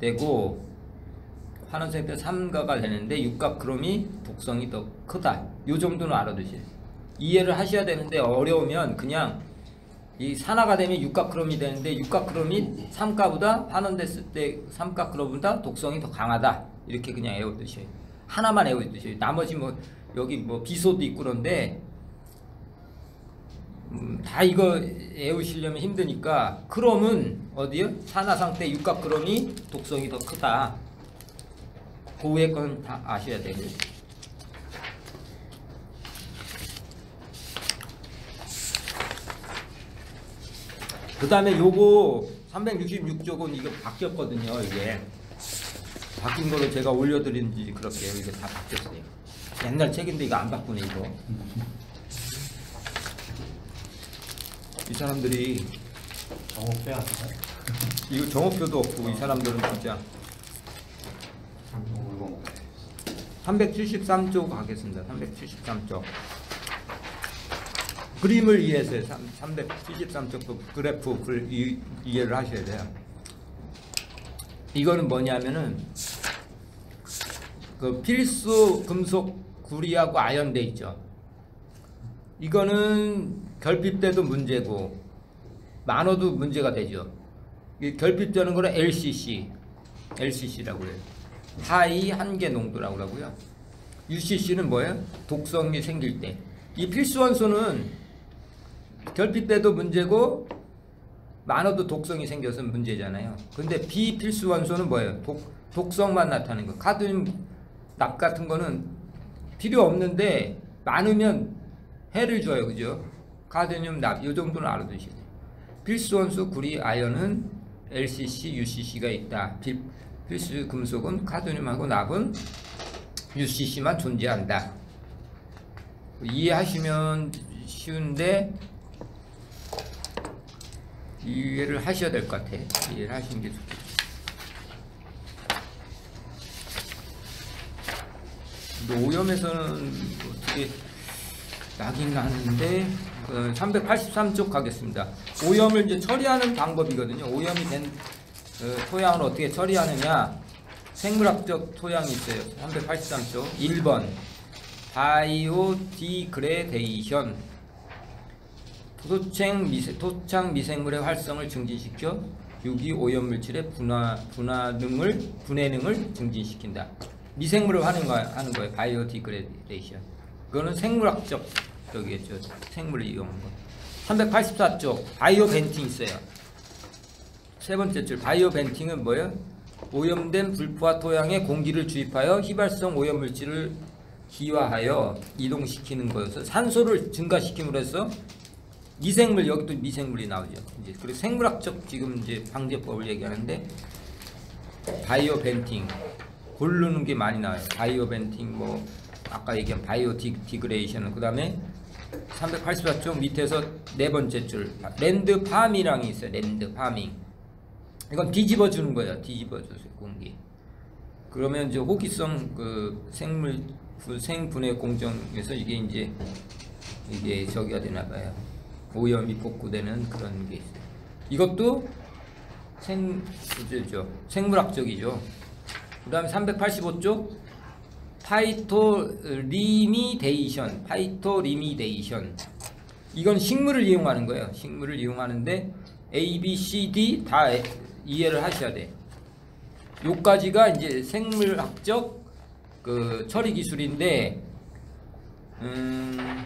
되고 환원 상태 삼가가 되는데 육각 크롬이 독성이 더 크다. 요 정도는 알아두세요. 이해를 하셔야 되는데 어려우면 그냥 이 산화가 되면 육각 크롬이 되는데 육각 크롬이 삼가보다 환원됐을 때 삼각 크롬보다 독성이 더 강하다. 이렇게 그냥 외워두셔요. 하나만 외워두셔요. 나머지 뭐 여기 뭐 비소도 있고 그런데 다 이거 외우시려면 힘드니까 크롬은 어디요? 산화 상태 육각 크롬이 독성이 더 크다. 그 위에 건 다 아셔야 돼요. 그 다음에 요거 366쪽은 이거 바뀌었거든요. 이게 바뀐 거로 제가 올려드린지 그렇게요. 이게 다 바뀌었어요. 옛날 책인데 이거 안 바꾸네 이거. 이 사람들이 정옥표 아닌가요? 이거 정옥표도 없고 이 사람들은 진짜 373쪽 하겠습니다. 373쪽 그림을 이해해서 373쪽 그래프 이해를 하셔야 돼요. 이거는 뭐냐면은 그 필수 금속 구리하고 아연 돼 있죠. 이거는 결핍돼도 문제고 많아도 문제가 되죠. 이 결핍되는 거는 LCC라고 해요. 하이 한계 농도라고 하고요. UCC는 뭐예요? 독성이 생길 때. 이 필수 원소는 결핍돼도 문제고 많아도 독성이 생겨서 문제잖아요. 근데 비필수 원소는 뭐예요? 독성만 나타나는 거. 카드뮴, 납 같은 거는 필요 없는데 많으면 해를 줘요. 그죠? 카드뮴, 납, 이 정도는 알아두셔야 돼요. 필수 원소 구리, 아연은 LCC, UCC가 있다. 필수 금속은 카드뮴하고 납은 UCC만 존재한다. 이해하시면 쉬운데 이해를 하셔야 될 것 같아. 이해를 하시는 게 좋겠죠. 오염에서는 어떻게 나긴 나는데 383쪽 가겠습니다. 오염을 이제 처리하는 방법이거든요. 오염이 된 토양을 어떻게 처리하느냐. 생물학적 토양이 있어요. 383쪽 1번 바이오디그레데이션. 토착 미생물의 활성을 증진시켜 유기 오염물질의 분해능을 증진시킨다. 미생물을 하는 거예요. 바이오디그레데이션. 그거는 생물학적 저기겠죠. 생물을 이용한 거. 384쪽 바이오 벤팅 있어요. 세 번째 줄 바이오 벤팅은 뭐예요? 오염된 불포화 토양에 공기를 주입하여 휘발성 오염물질을 기화하여 이동시키는 거여서 산소를 증가시킴으로 해서 미생물, 여기도 미생물이 나오죠. 이제 그리고 생물학적 지금 이제 방제법을 얘기하는데 바이오 벤팅 고르는 게 많이 나와요. 바이오 벤팅 뭐 아까 얘기한 바이오 디그레이션. 그다음에 384쪽 밑에서 네 번째 줄 랜드 파밍이랑이 있어요. 랜드 파밍. 이건 뒤집어 주는 거예요. 뒤집어 줘서 공기. 그러면 이제 호기성 그 생분해 공정에서 이게 저기가 되나 봐요. 오염이 복구되는 그런 게 있어요. 이것도 생물학적이죠. 그 다음에 385쪽 파이토리미데이션. 이건 식물을 이용하는 거예요. 식물을 이용하는데 A, B, C, D 다 이해를 하셔야 돼. 요까지가 이제 생물학적 그 처리 기술인데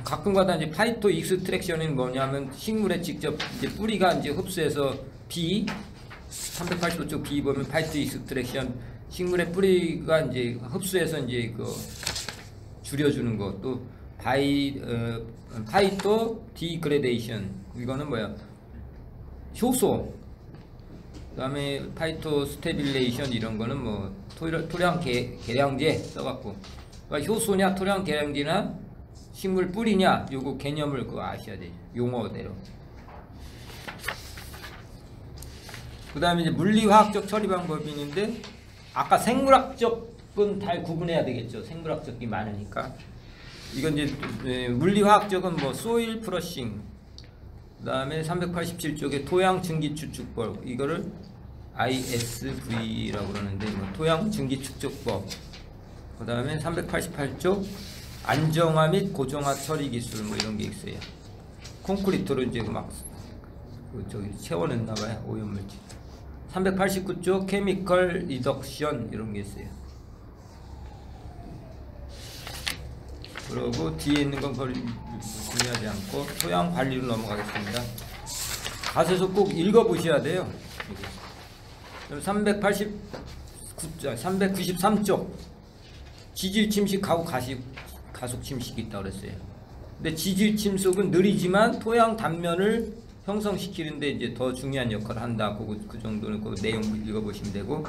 가끔가다 이제 파이토 익스트랙션은 뭐냐면 식물에 직접 이제 뿌리가 이제 흡수해서 B 385쪽 B 보면 파이토 익스트랙션 식물의 뿌리가 이제 흡수해서 이제 그 줄여주는 거. 또 파이토 디그레데이션 이거는 뭐야? 효소. 그다음에 파이토 스테빌레이션 이런 거는 뭐 토양 계량제 써갖고 그러니까 효소냐 토양 계량제나 식물 뿌리냐 요거 개념을 그거 아셔야 돼요. 용어대로. 그 다음에 이제 물리화학적 처리 방법이 있는데 아까 생물학적은 잘 구분해야 되겠죠. 생물학적이 많으니까. 이건 이제 물리화학적은 뭐 소일 프러싱. 그 다음에 387쪽에 토양 증기 추측법. 이거를 ISV라고 그러는데 뭐 토양 증기 추측법. 그 다음에 388쪽 안정화 및 고정화 처리 기술 뭐 이런 게 있어요. 콘크리트로 이제 막 저기 채워냈나봐요. 오염물질. 389쪽 케미컬 리덕션 이런 게 있어요. 그리고 뒤에 있는 건 거의 중요하지 않고 토양 관리로 넘어가겠습니다. 가셔서 꼭 읽어보셔야 돼요. 393쪽 지질 침식하고 가속 침식이 있다고 그랬어요. 근데 지질 침식은 느리지만 토양 단면을 형성시키는데 이제 더 중요한 역할을 한다. 그 정도는 그 내용 읽어보시면 되고,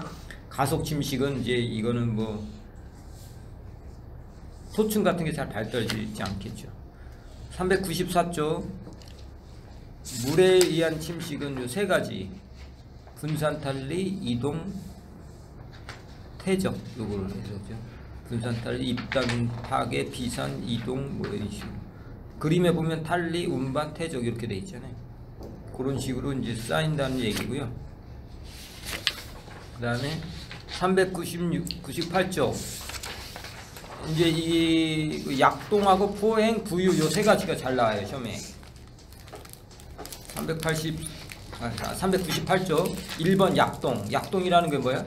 가속 침식은 이제 이거는 뭐 소층 같은 게 잘 발달되지 않겠죠. 394쪽 물에 의한 침식은 요 세 가지: 분산 탈리, 이동, 퇴적. 요거를 해서죠. 분산 탈리, 입단, 파괴, 비산, 이동 뭐 이런 식으로. 그림에 보면 탈리, 운반, 퇴적 이렇게 돼 있잖아요. 그런 식으로 이제 쌓인다는 얘기고요. 그 다음에 398쪽 이제 이 약동하고 포행, 부유 요 세 가지가 잘 나와요 시험에. 398쪽 1번 약동. 약동이라는 게 뭐야?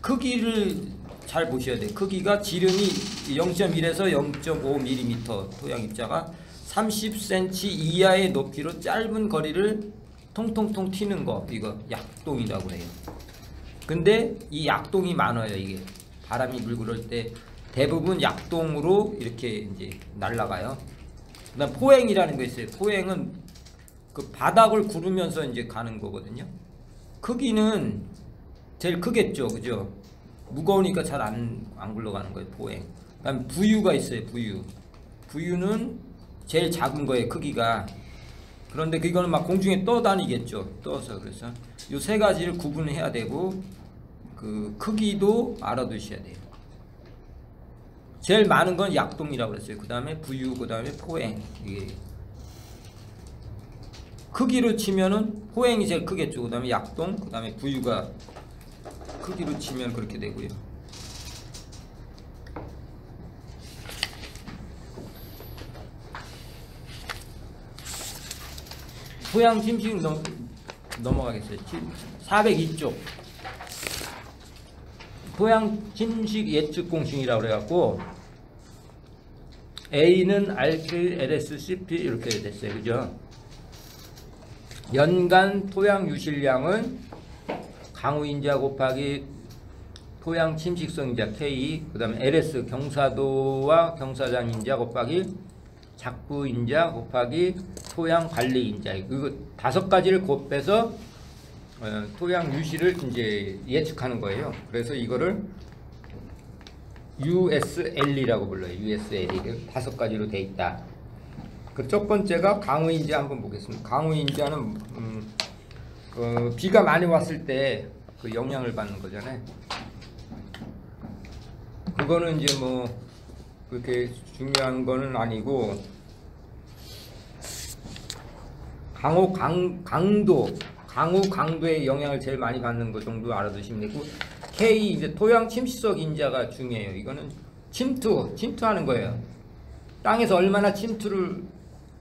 크기를 잘 보셔야 돼요. 크기가 지름이 0.1에서 0.5mm, 토양 입자가 30cm 이하의 높이로 짧은 거리를 통통통 튀는 거, 이거 약동이라고 해요. 근데 이 약동이 많아요. 이게 바람이 불고 그럴 때 대부분 약동으로 이렇게 이제 날아가요. 그다음 포행이라는 거 있어요. 포행은 그 바닥을 구르면서 이제 가는 거거든요. 크기는 제일 크겠죠, 그죠? 무거우니까 잘 안 굴러가는 거예요, 포행. 그다음 부유가 있어요, 부유. 부유는 제일 작은 거예요, 크기가. 그런데 그거는 막 공중에 떠다니겠죠, 떠서. 그래서 이 세 가지를 구분해야 되고 그 크기도 알아두셔야 돼요. 제일 많은 건 약동이라고 그랬어요. 그 다음에 부유, 그 다음에 포행. 이게 크기로 치면은 포행이 제일 크겠죠. 그 다음에 약동, 그 다음에 부유가 크기로 치면 그렇게 되고요. 토양 침식 넘어가겠어요. 402쪽. 토양 침식 예측 공식이라고 그래갖고 A는 RK, LS, CP 이렇게 됐어요. 그죠? 연간 토양 유실량은 강우인자 곱하기 토양 침식성인자 K, 그 다음에 LS 경사도와 경사장인자 곱하기 작부인자 곱하기 토양 관리인자, 이거 5가지를 곱해서 토양 유실을 이제 예측하는 거예요. 그래서 이거를 USL이라고 불러요. USL이 5가지로 돼 있다. 그 첫 번째가 강우인자 한번 보겠습니다. 강우인자는 비가 많이 왔을 때 그 영향을 받는 거잖아요. 그거는 이제 뭐 그렇게 중요한 거는 아니고, 강도의 영향을 제일 많이 받는 것 정도 알아두시면 되고, K 이제 토양 침식성 인자가 중요해요. 이거는 침투하는 거예요. 땅에서 얼마나 침투를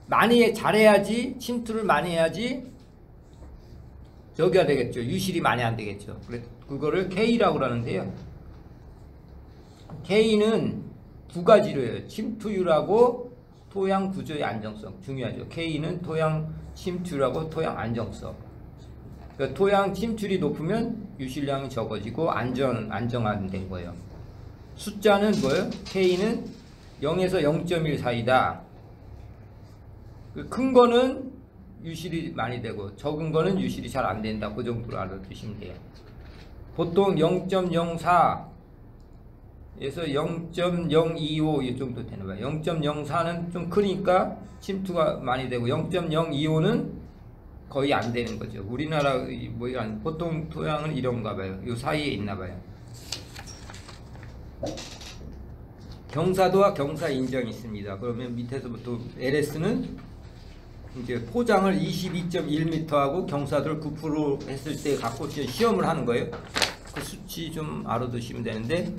많이 잘해야지, 침투를 많이 해야지 저기가 되겠죠. 유실이 많이 안 되겠죠. 그래 그거를 K라고 그러는데요. K는 2가지로 해요. 침투율하고 토양 구조의 안정성 중요하죠. K는 토양 침투율하고 토양 안정성. 그러니까 토양 침투율이 높으면 유실량이 적어지고 안정화된 거예요. 숫자는 뭐예요? K는 0에서 0.1 사이다. 큰 거는 유실이 많이 되고 적은 거는 유실이 잘 안 된다. 그 정도로 알아두시면 돼요. 보통 0.04에서 0.025 이 정도 되는 거예요. 0.04는 좀 크니까 침투가 많이 되고 0.025는 거의 안 되는 거죠. 우리나라 보통 토양은 이런가 봐요. 이 사이에 있나 봐요. 경사도와 경사 인정이 있습니다. 그러면 밑에서부터 LS는 이제 포장을 22.1m하고 경사도를 9% 했을 때 갖고 시험을 하는 거예요. 그 수치 좀 알아두시면 되는데,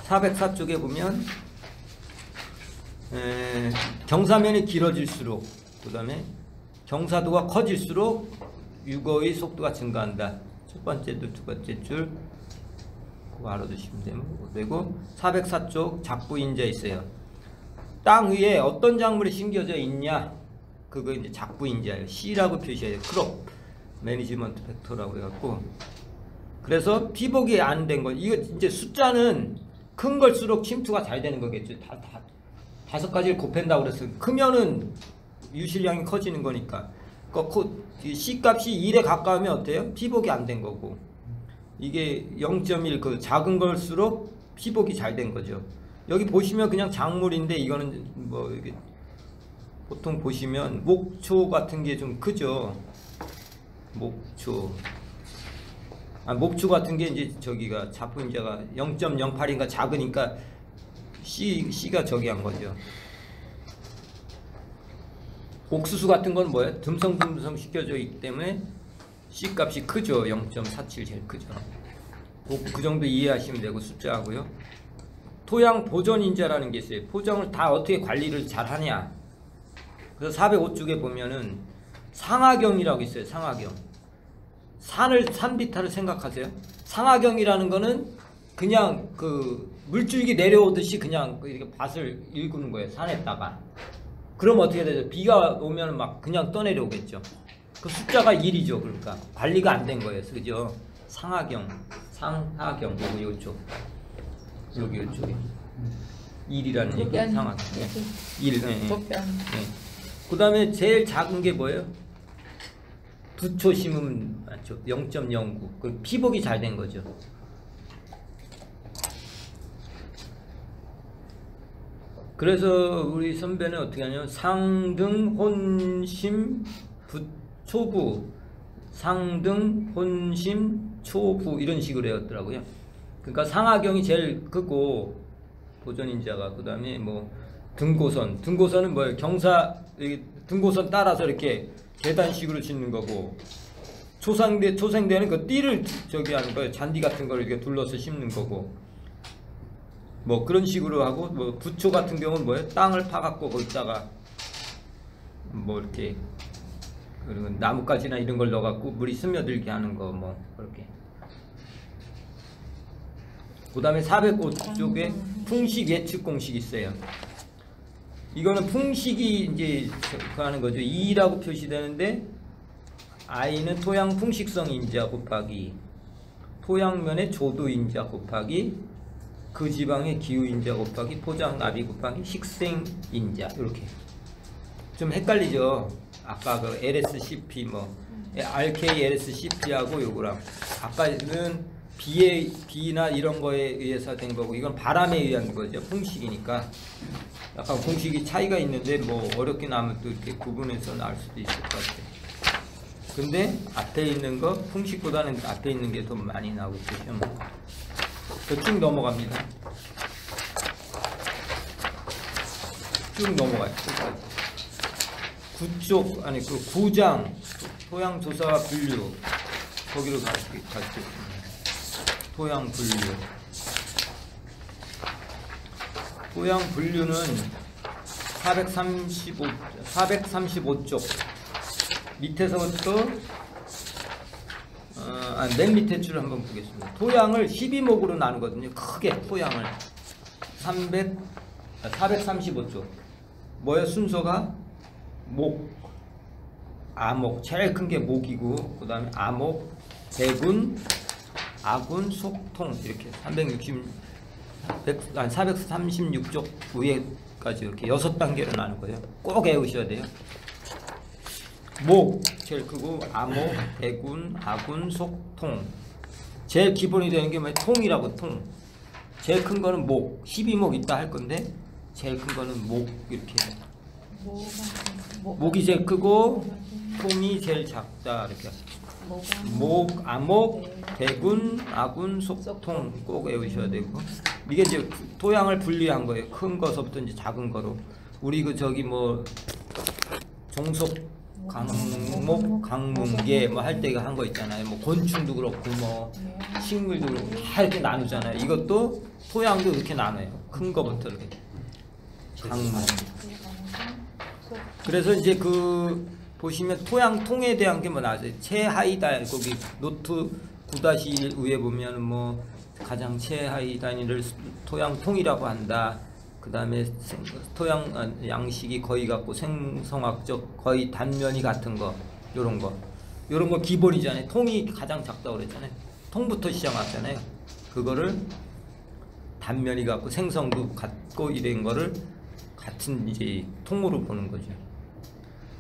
404쪽에 보면 경사면이 길어질수록, 그 다음에 경사도가 커질수록 유거의 속도가 증가한다. 첫 번째도 두 번째 줄 그거 알아두시면 되고, 404쪽 작부인자 있어요. 땅 위에 어떤 작물이 심겨져 있냐, 그거 이제 작부인자예요. C라고 표시해요. 크롭 매니지먼트 팩터라고 해갖고, 그래서 피복이 안 된 거, 이거 이제 숫자는 큰 걸수록 침투가 잘 되는 거겠죠. 5가지를 곱한다고 그랬어요. 크면은 유실량이 커지는 거니까. C 값이 1에 가까우면 어때요? 피복이 안 된 거고, 이게 0.1 그 작은 걸수록 피복이 잘 된 거죠. 여기 보시면 그냥 작물인데, 이거는 뭐 이게 보통 보시면 목초 같은 게 좀 크죠. 목초 같은 게 이제 저기가 작부인자가 0.08인가 작으니까 C가 저기 한 거죠. 옥수수 같은 건 뭐예요? 듬성듬성 시켜져 있기 때문에 C 값이 크죠. 0.47 제일 크죠. 그 정도 이해하시면 되고, 숫자하고요. 토양 보존인자라는 게 있어요. 포장을 다 어떻게 관리를 잘 하냐. 그래서 405쪽에 보면은 상하경이라고 있어요. 상하경. 산비탈을 생각하세요. 상하경이라는 거는 그냥 그 물줄기 내려오듯이 그냥 이렇게 밭을 일구는 거예요. 산에다가. 그럼 어떻게 되죠? 비가 오면 막 그냥 떠내려오겠죠. 그 숫자가 1이죠. 그러니까 관리가 안 된 거예요. 그죠? 상하경, 요거 요쪽. 여기 요쪽에 1이라는 얘기. 상하경. 1. 네. 그 다음에 제일 작은 게 뭐예요? 부초 심으면 맞죠? 0.09. 그 피복이 잘 된 거죠. 그래서 우리 선배는 어떻게 하냐면 상등 혼심 초부, 상등 혼심 초부 이런 식으로 해왔더라고요. 그러니까 상하경이 제일 크고 보존인자가, 그 다음에 뭐 등고선은 뭐예요? 등고선 따라서 이렇게 계단식으로 짓는 거고, 초생대는 그 띠를 저기 하는 거예요. 잔디 같은 걸 이렇게 둘러서 심는 거고, 뭐 그런 식으로 하고, 뭐 부초 같은 경우는 뭐예요? 땅을 파갖고 거기다가 뭐 이렇게 그리고 나뭇가지나 이런 걸 넣어갖고 물이 스며들게 하는 거, 뭐 그렇게. 그 다음에 405쪽에 풍식 예측 공식이 있어요. 이거는 풍식이 이제 그 하는 거죠. 2라고 표시되는데, I는 토양 풍식성 인자 곱하기 토양면의 조도 인자 곱하기 그 지방의 기후 인자 곱하기 포장 나비 곱하기 식생 인자, 이렇게. 좀 헷갈리죠. 아까 그 LSCP 뭐 RKLSCP하고 요거랑, 아까는 비나 이런 거에 의해서 된 거고, 이건 바람에 의한 거죠. 풍식이니까 약간 공식이 차이가 있는데 뭐 어렵게 나면 또 이렇게 구분해서 나올 수도 있을 것 같아요. 근데 앞에 있는 거 풍식보다는 앞에 있는 게 더 많이 나오고 있죠. 쭉 넘어갑니다. 쭉 넘어가요. 구쪽 아니 그 구장 토양 조사와 분류 거기로 가시겠습니다. 토양 분류. 토양 분류는 435쪽 밑에서부터 맨 밑에 줄을 한번 보겠습니다. 토양을 12목으로 나누거든요. 크게 토양을 435쪽. 뭐예요? 순서가 목, 아목, 제일 큰 게 목이고, 그 다음에 아목, 대군, 아군, 속통, 이렇게 436쪽 위에까지 이렇게 6단계로 나눌 거예요. 꼭 외우셔야 돼요. 목 제일 크고, 아목, 대군, 아군, 속통. 제일 기본이 되는 게 뭐예요? 통이라고. 통. 제일 큰 거는 목. 12목 있다 할 건데 제일 큰 거는 목. 이렇게 목이 제일 크고 통이 제일 작다, 이렇게. 목, 아목, 대군, 아군, 속통 꼭 외우셔야 되고, 이게 이제 토양을 분리한 거예요. 큰 거서부터 이제 작은 거로. 우리 그 저기 뭐 종속 강목, 강문계 뭐 할 때 한 거 있잖아요. 뭐 곤충도 그렇고 뭐 식물도 그렇고 다 이렇게 나누잖아요. 이것도 토양도 이렇게 나눠요. 큰 거부터 이렇게. 강문. 그래서 이제 그 보시면 토양통에 대한 게 뭐 나왔어요. 최하위 거기 노트 9-1 위에 보면 뭐 가장 최하위 단위를 토양통이라고 한다. 그 다음에 토양 양식이 거의 같고 생성학적 거의 단면이 같은 거, 요런 거 기본이잖아요. 통이 가장 작다고 그랬잖아요. 통부터 시작하잖아요. 그거를 단면이 같고 생성도 같고 이런 거를 같은 이제 통으로 보는 거죠.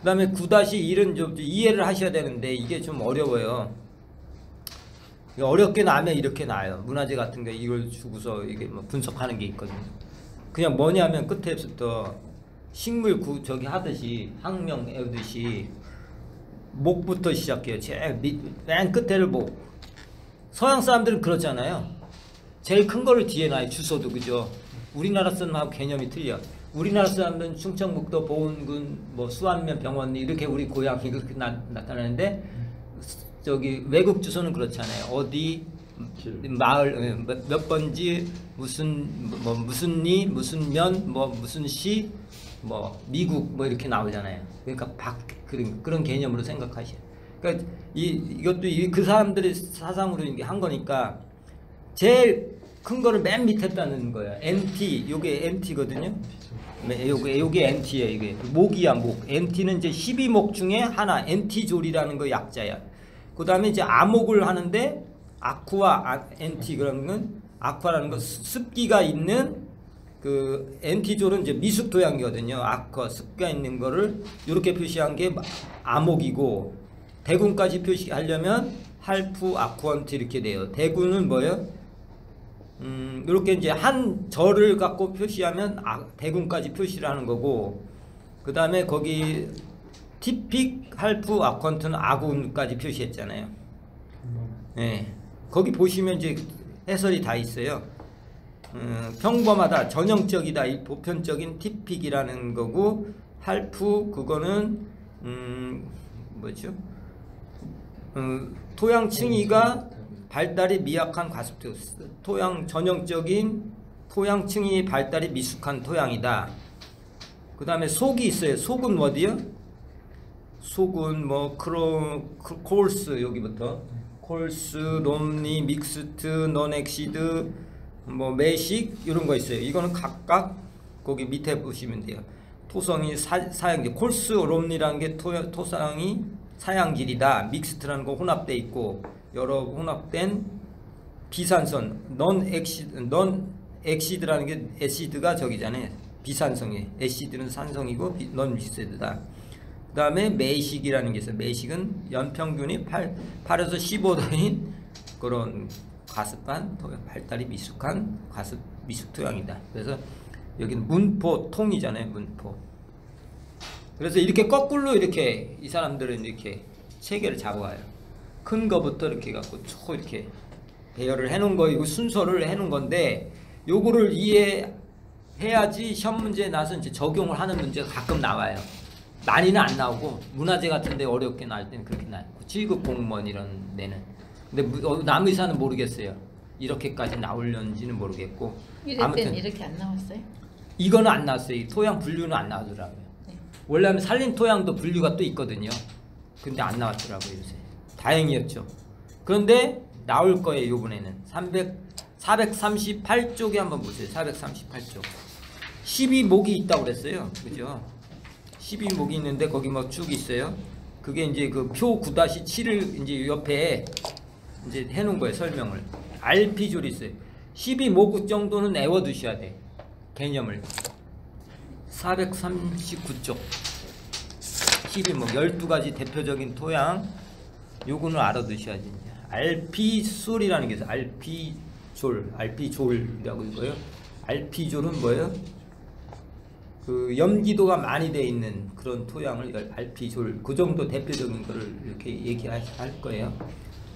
그 다음에 9-1은 좀 이해를 하셔야 되는데 이게 좀 어려워요. 어렵게 나면 이렇게 나요. 문화재 같은 거 이걸 주고서 이게 뭐 분석하는 게 있거든요. 그냥 뭐냐면 끝에부터 식물 저기 하듯이 학명 외우듯이 목부터 시작해요. 제일 맨 끝에를 목. 서양 사람들은 그렇잖아요. 제일 큰 거를 뒤에 놔요. 주소도. 그죠? 우리나라 사람하고 개념이 틀려. 우리나라 사람들은 충청북도 보은군 뭐 수안면 병원 이렇게 우리 고향이 그렇게 나타나는데, 저기 외국 주소는 그렇잖아요. 어디 마을 몇 번지 무슨 뭐 무슨 리 무슨 면 뭐 무슨 시 뭐 미국 뭐 이렇게 나오잖아요. 그러니까 그런 개념으로 생각하셔요. 그러니까 이것도 그 사람들의 사상으로 이게 한 거니까 제일 큰 거를 맨 밑에 따는 거예요. NT 요게 NT거든요. 요게 NT예요. 이게 목이야 목. NT는 이제 12목 중에 하나 NT졸이라는 거 약자야. 그다음에 이제 아목을 하는데 아쿠아 NT 그런 건 아쿠아라는 건 습기가 있는 그 NT졸은 이제 미숙 토양이거든요. 아쿠아 습기가 있는 거를 이렇게 표시한 게 아목이고 대군까지 표시하려면 할프 아쿠언트 이렇게 돼요. 대군은 뭐예요? 이렇게 이제 한 절을 갖고 표시하면 대군까지 표시를 하는 거고 그 다음에 거기 티픽 할프 아쿠언트는 아군까지 표시했잖아요. 네. 거기 보시면 이제 해설이 다 있어요. 평범하다, 전형적이다, 이 보편적인 티픽이라는 거고 할프 그거는 뭐죠? 토양 층위가 발달이 미약한 과습토 토양 전형적인 토양 층위 발달이 미숙한 토양이다. 그 다음에 속이 있어요. 속은 어디요? 속은 뭐 콜스 여기부터 콜스, 롬니, 믹스트, 논엑시드, 뭐 매식 이런 거 있어요. 이거는 각각 거기 밑에 보시면 돼요. 토성이 사양질, 콜스, 롬니라는 게 토성이 사양질이다. 믹스트라는 거 혼합돼 있고 여러 혼합된 비산선, 넌 엑시드라는 게 애시드가 저기잖아요. 비산성이에요. 애시드는 산성이고 넌 믹스드다. 그 다음에 매식이라는 게 있어요. 매식은 연평균이 8에서 15도인 그런 과습한 발달이 미숙한 과습 미숙 토양이다. 그래서 여기는 문포 통이잖아요. 문포. 그래서 이렇게 거꾸로 이렇게 이 사람들은 이렇게 체계를 잡아와요. 큰 거부터 이렇게 갖고 초 이렇게 배열을 해놓은 거 이거 순서를 해놓은 건데 요거를 이해해야지 시험 문제에 나서 이제 적용을 하는 문제가 가끔 나와요. 많이는 안 나오고 문화재 같은데 어렵게 나올 때는 그렇게 나와요. 7급 공무원 이런 데는. 근데 남의사는 모르겠어요. 이렇게까지 나올는지는 모르겠고. 아무튼 이렇게 안 나왔어요? 이거는 안 나왔어요. 토양 분류는 안 나오더라고요. 네. 원래는 살린 토양도 분류가 또 있거든요. 근데 안 나왔더라고요. 요새. 다행이었죠. 그런데 나올 거예요. 이번에는 438쪽에 한번 보세요. 438쪽 12목이 있다고 그랬어요. 그죠? 12목이 있는데 거기 뭐 쭉 있어요. 그게 이제 그 표 9-7을 이제 옆에 이제 해놓은 거예요. 설명을. RP졸이 있어요. 12목 정도는 외워두셔야 돼. 개념을. 439쪽 12목 12가지 대표적인 토양 요거는 알아두셔야지. RP솔이라는 게 있어요. RP졸이라고 이거예요. RP졸은 뭐예요? 그 염기도가 많이 돼 있는 그런 토양을 RP졸 그 정도 대표적인 거를 이렇게 얘기할 거예요.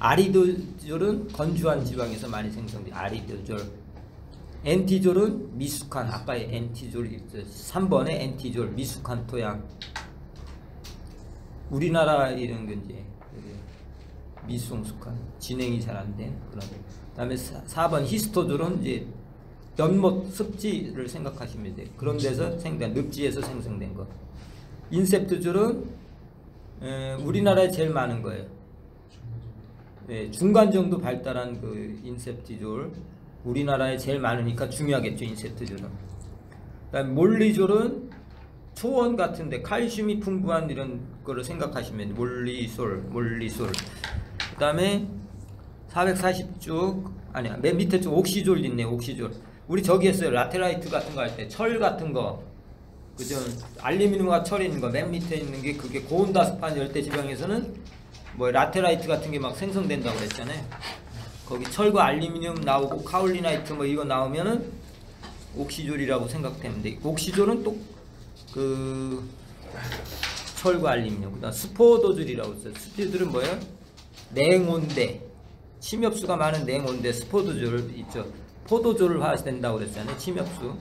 아리드졸은 건조한 지방에서 많이 생성돼. 아리드졸. 엔티졸은 미숙한 아까의 엔티졸이 있어요. 3번의 엔티졸 미숙한 토양. 우리나라 이런 게 이제 미숙한 진행이 잘 안 된 그런. 그다음에 4번 히스토졸은 이제 연못 습지를 생각하시면 돼요. 그런 데서 생된 늪지에서 생성된 거. 인셉트졸은 우리나라에 제일 많은 거예요. 중간 정도 발달한 그 인셉티졸 우리나라에 제일 많으니까 중요하겠죠. 인셉트졸은. 그다음 몰리졸은 초원 같은데 칼슘이 풍부한 이런 거를 생각하시면 돼요. 몰리솔. 그다음에 440쪽 아니야 맨 밑에 쪽 옥시졸 있네. 옥시졸. 우리 저기 했어요. 라테라이트 같은 거 할 때 철 같은 거 그죠? 알루미늄과 철이 있는 거 맨 밑에 있는 게 그게 고온다습한 열대 지방에서는 뭐 라테라이트 같은 게 막 생성된다고 그랬잖아요. 거기 철과 알루미늄 나오고 카올리나이트 뭐 이거 나오면은 옥시졸이라고 생각되면 돼. 옥시졸은 또 그 철과 알루미늄. 그다음 스포도졸이라고 있어요. 스포도졸은 뭐예요? 냉온대. 침엽수가 많은 냉온대 스포도졸 있죠. 포도졸을 화된다고 그랬잖아요. 침엽수.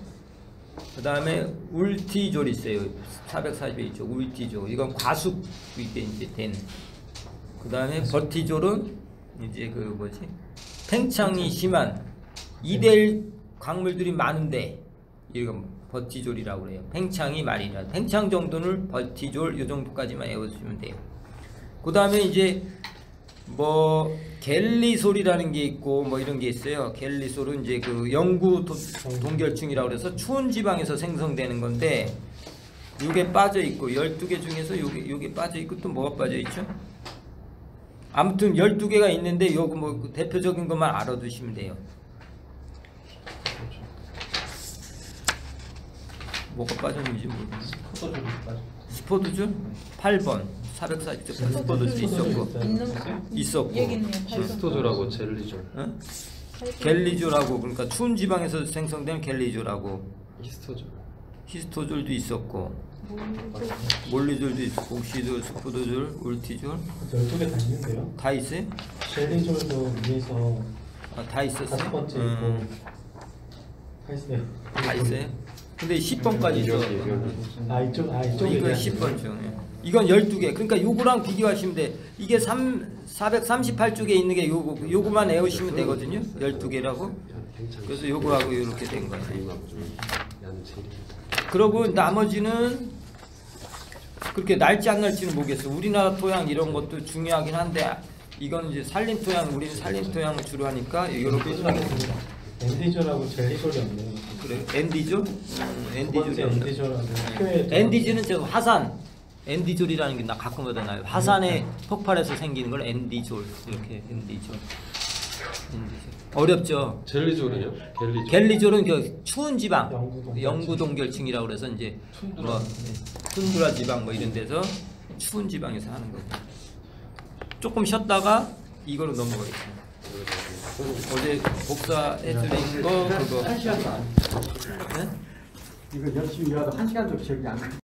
그 다음에 울티졸 있어요. 442쪽 울티졸. 이건 과습이 이제 된. 그 다음에 버티졸은 이제 그 뭐지? 팽창이 심한 이될 광물들이 많은데 이건 버티졸이라고 그래요. 팽창이 말이라. 팽창 정도는 버티졸 요 정도까지만 외워주시면 돼요. 그 다음에 이제 뭐 갤리솔이라는 게 있고 뭐 이런 게 있어요. 갤리솔은 이제 그 영구 동결충이라고 그래서 추운 지방에서 생성되는 건데 요게 빠져 있고 12개 중에서 요게 빠져 있고 또 뭐가 빠져 있죠? 아무튼 12개가 있는데 요거 뭐 대표적인 것만 알아두시면 돼요. 뭐가 빠졌는지 모르겠네. 스포도줄이 빠져. 스포드줄 8번 440쪽 스포드줄 있었고 있었고 여기 있네요. 히스토졸하고 젤리졸. 어? 갤리졸하고 그러니까 추운 지방에서 생성되는 갤리졸하고 히스토졸도 있었고 몰리졸도 있고 옥시졸, 스포드졸, 울티졸 12개 다 있는데요. 다 있어요? 젤리졸도 위에서 아, 다 있었어요? 5번째 있고 다 있어요. 다 있어요? 근데 10번까지 있어. 이쪽에 이거 10번 중. 이건 12개. 그러니까 요거랑 비교하시면 돼. 이게 438쪽에 있는 게 요거만 외우시면 되거든요. 12개라고. 그래서 요거하고 이렇게 된 거예요. 그러고 나머지는 그렇게 날지 안 날지는 모르겠어. 우리나라 토양 이런 것도 중요하긴 한데 이건 이제 산림 토양, 우리는 산림 토양을 주로 하니까 이렇게 하겠습니다. 엔디졸하고 젤리졸이 없네요. 그래? 엔디졸? 엔디졸이 없네. 엔디졸하고 엔디졸은 저 화산. 엔디졸이라는 게 나 가끔 얻어나요. 화산의 폭발에서 생기는 걸 엔디졸. 이렇게 엔디졸. 어렵죠? 젤리졸이요? 갤리졸. 갤리졸은 그 추운 지방, 영구동결층. 영구동결층이라고 그래서 이제 뭐 툰드라 지방 뭐 이런 데서 추운 지방에서 하는 거고. 조금 쉬었다가 이거로 넘어가겠습니다. 어제 복사해드린 거 그거. 네? 이거 열심히 일하다 1시간도 기억이 안 나.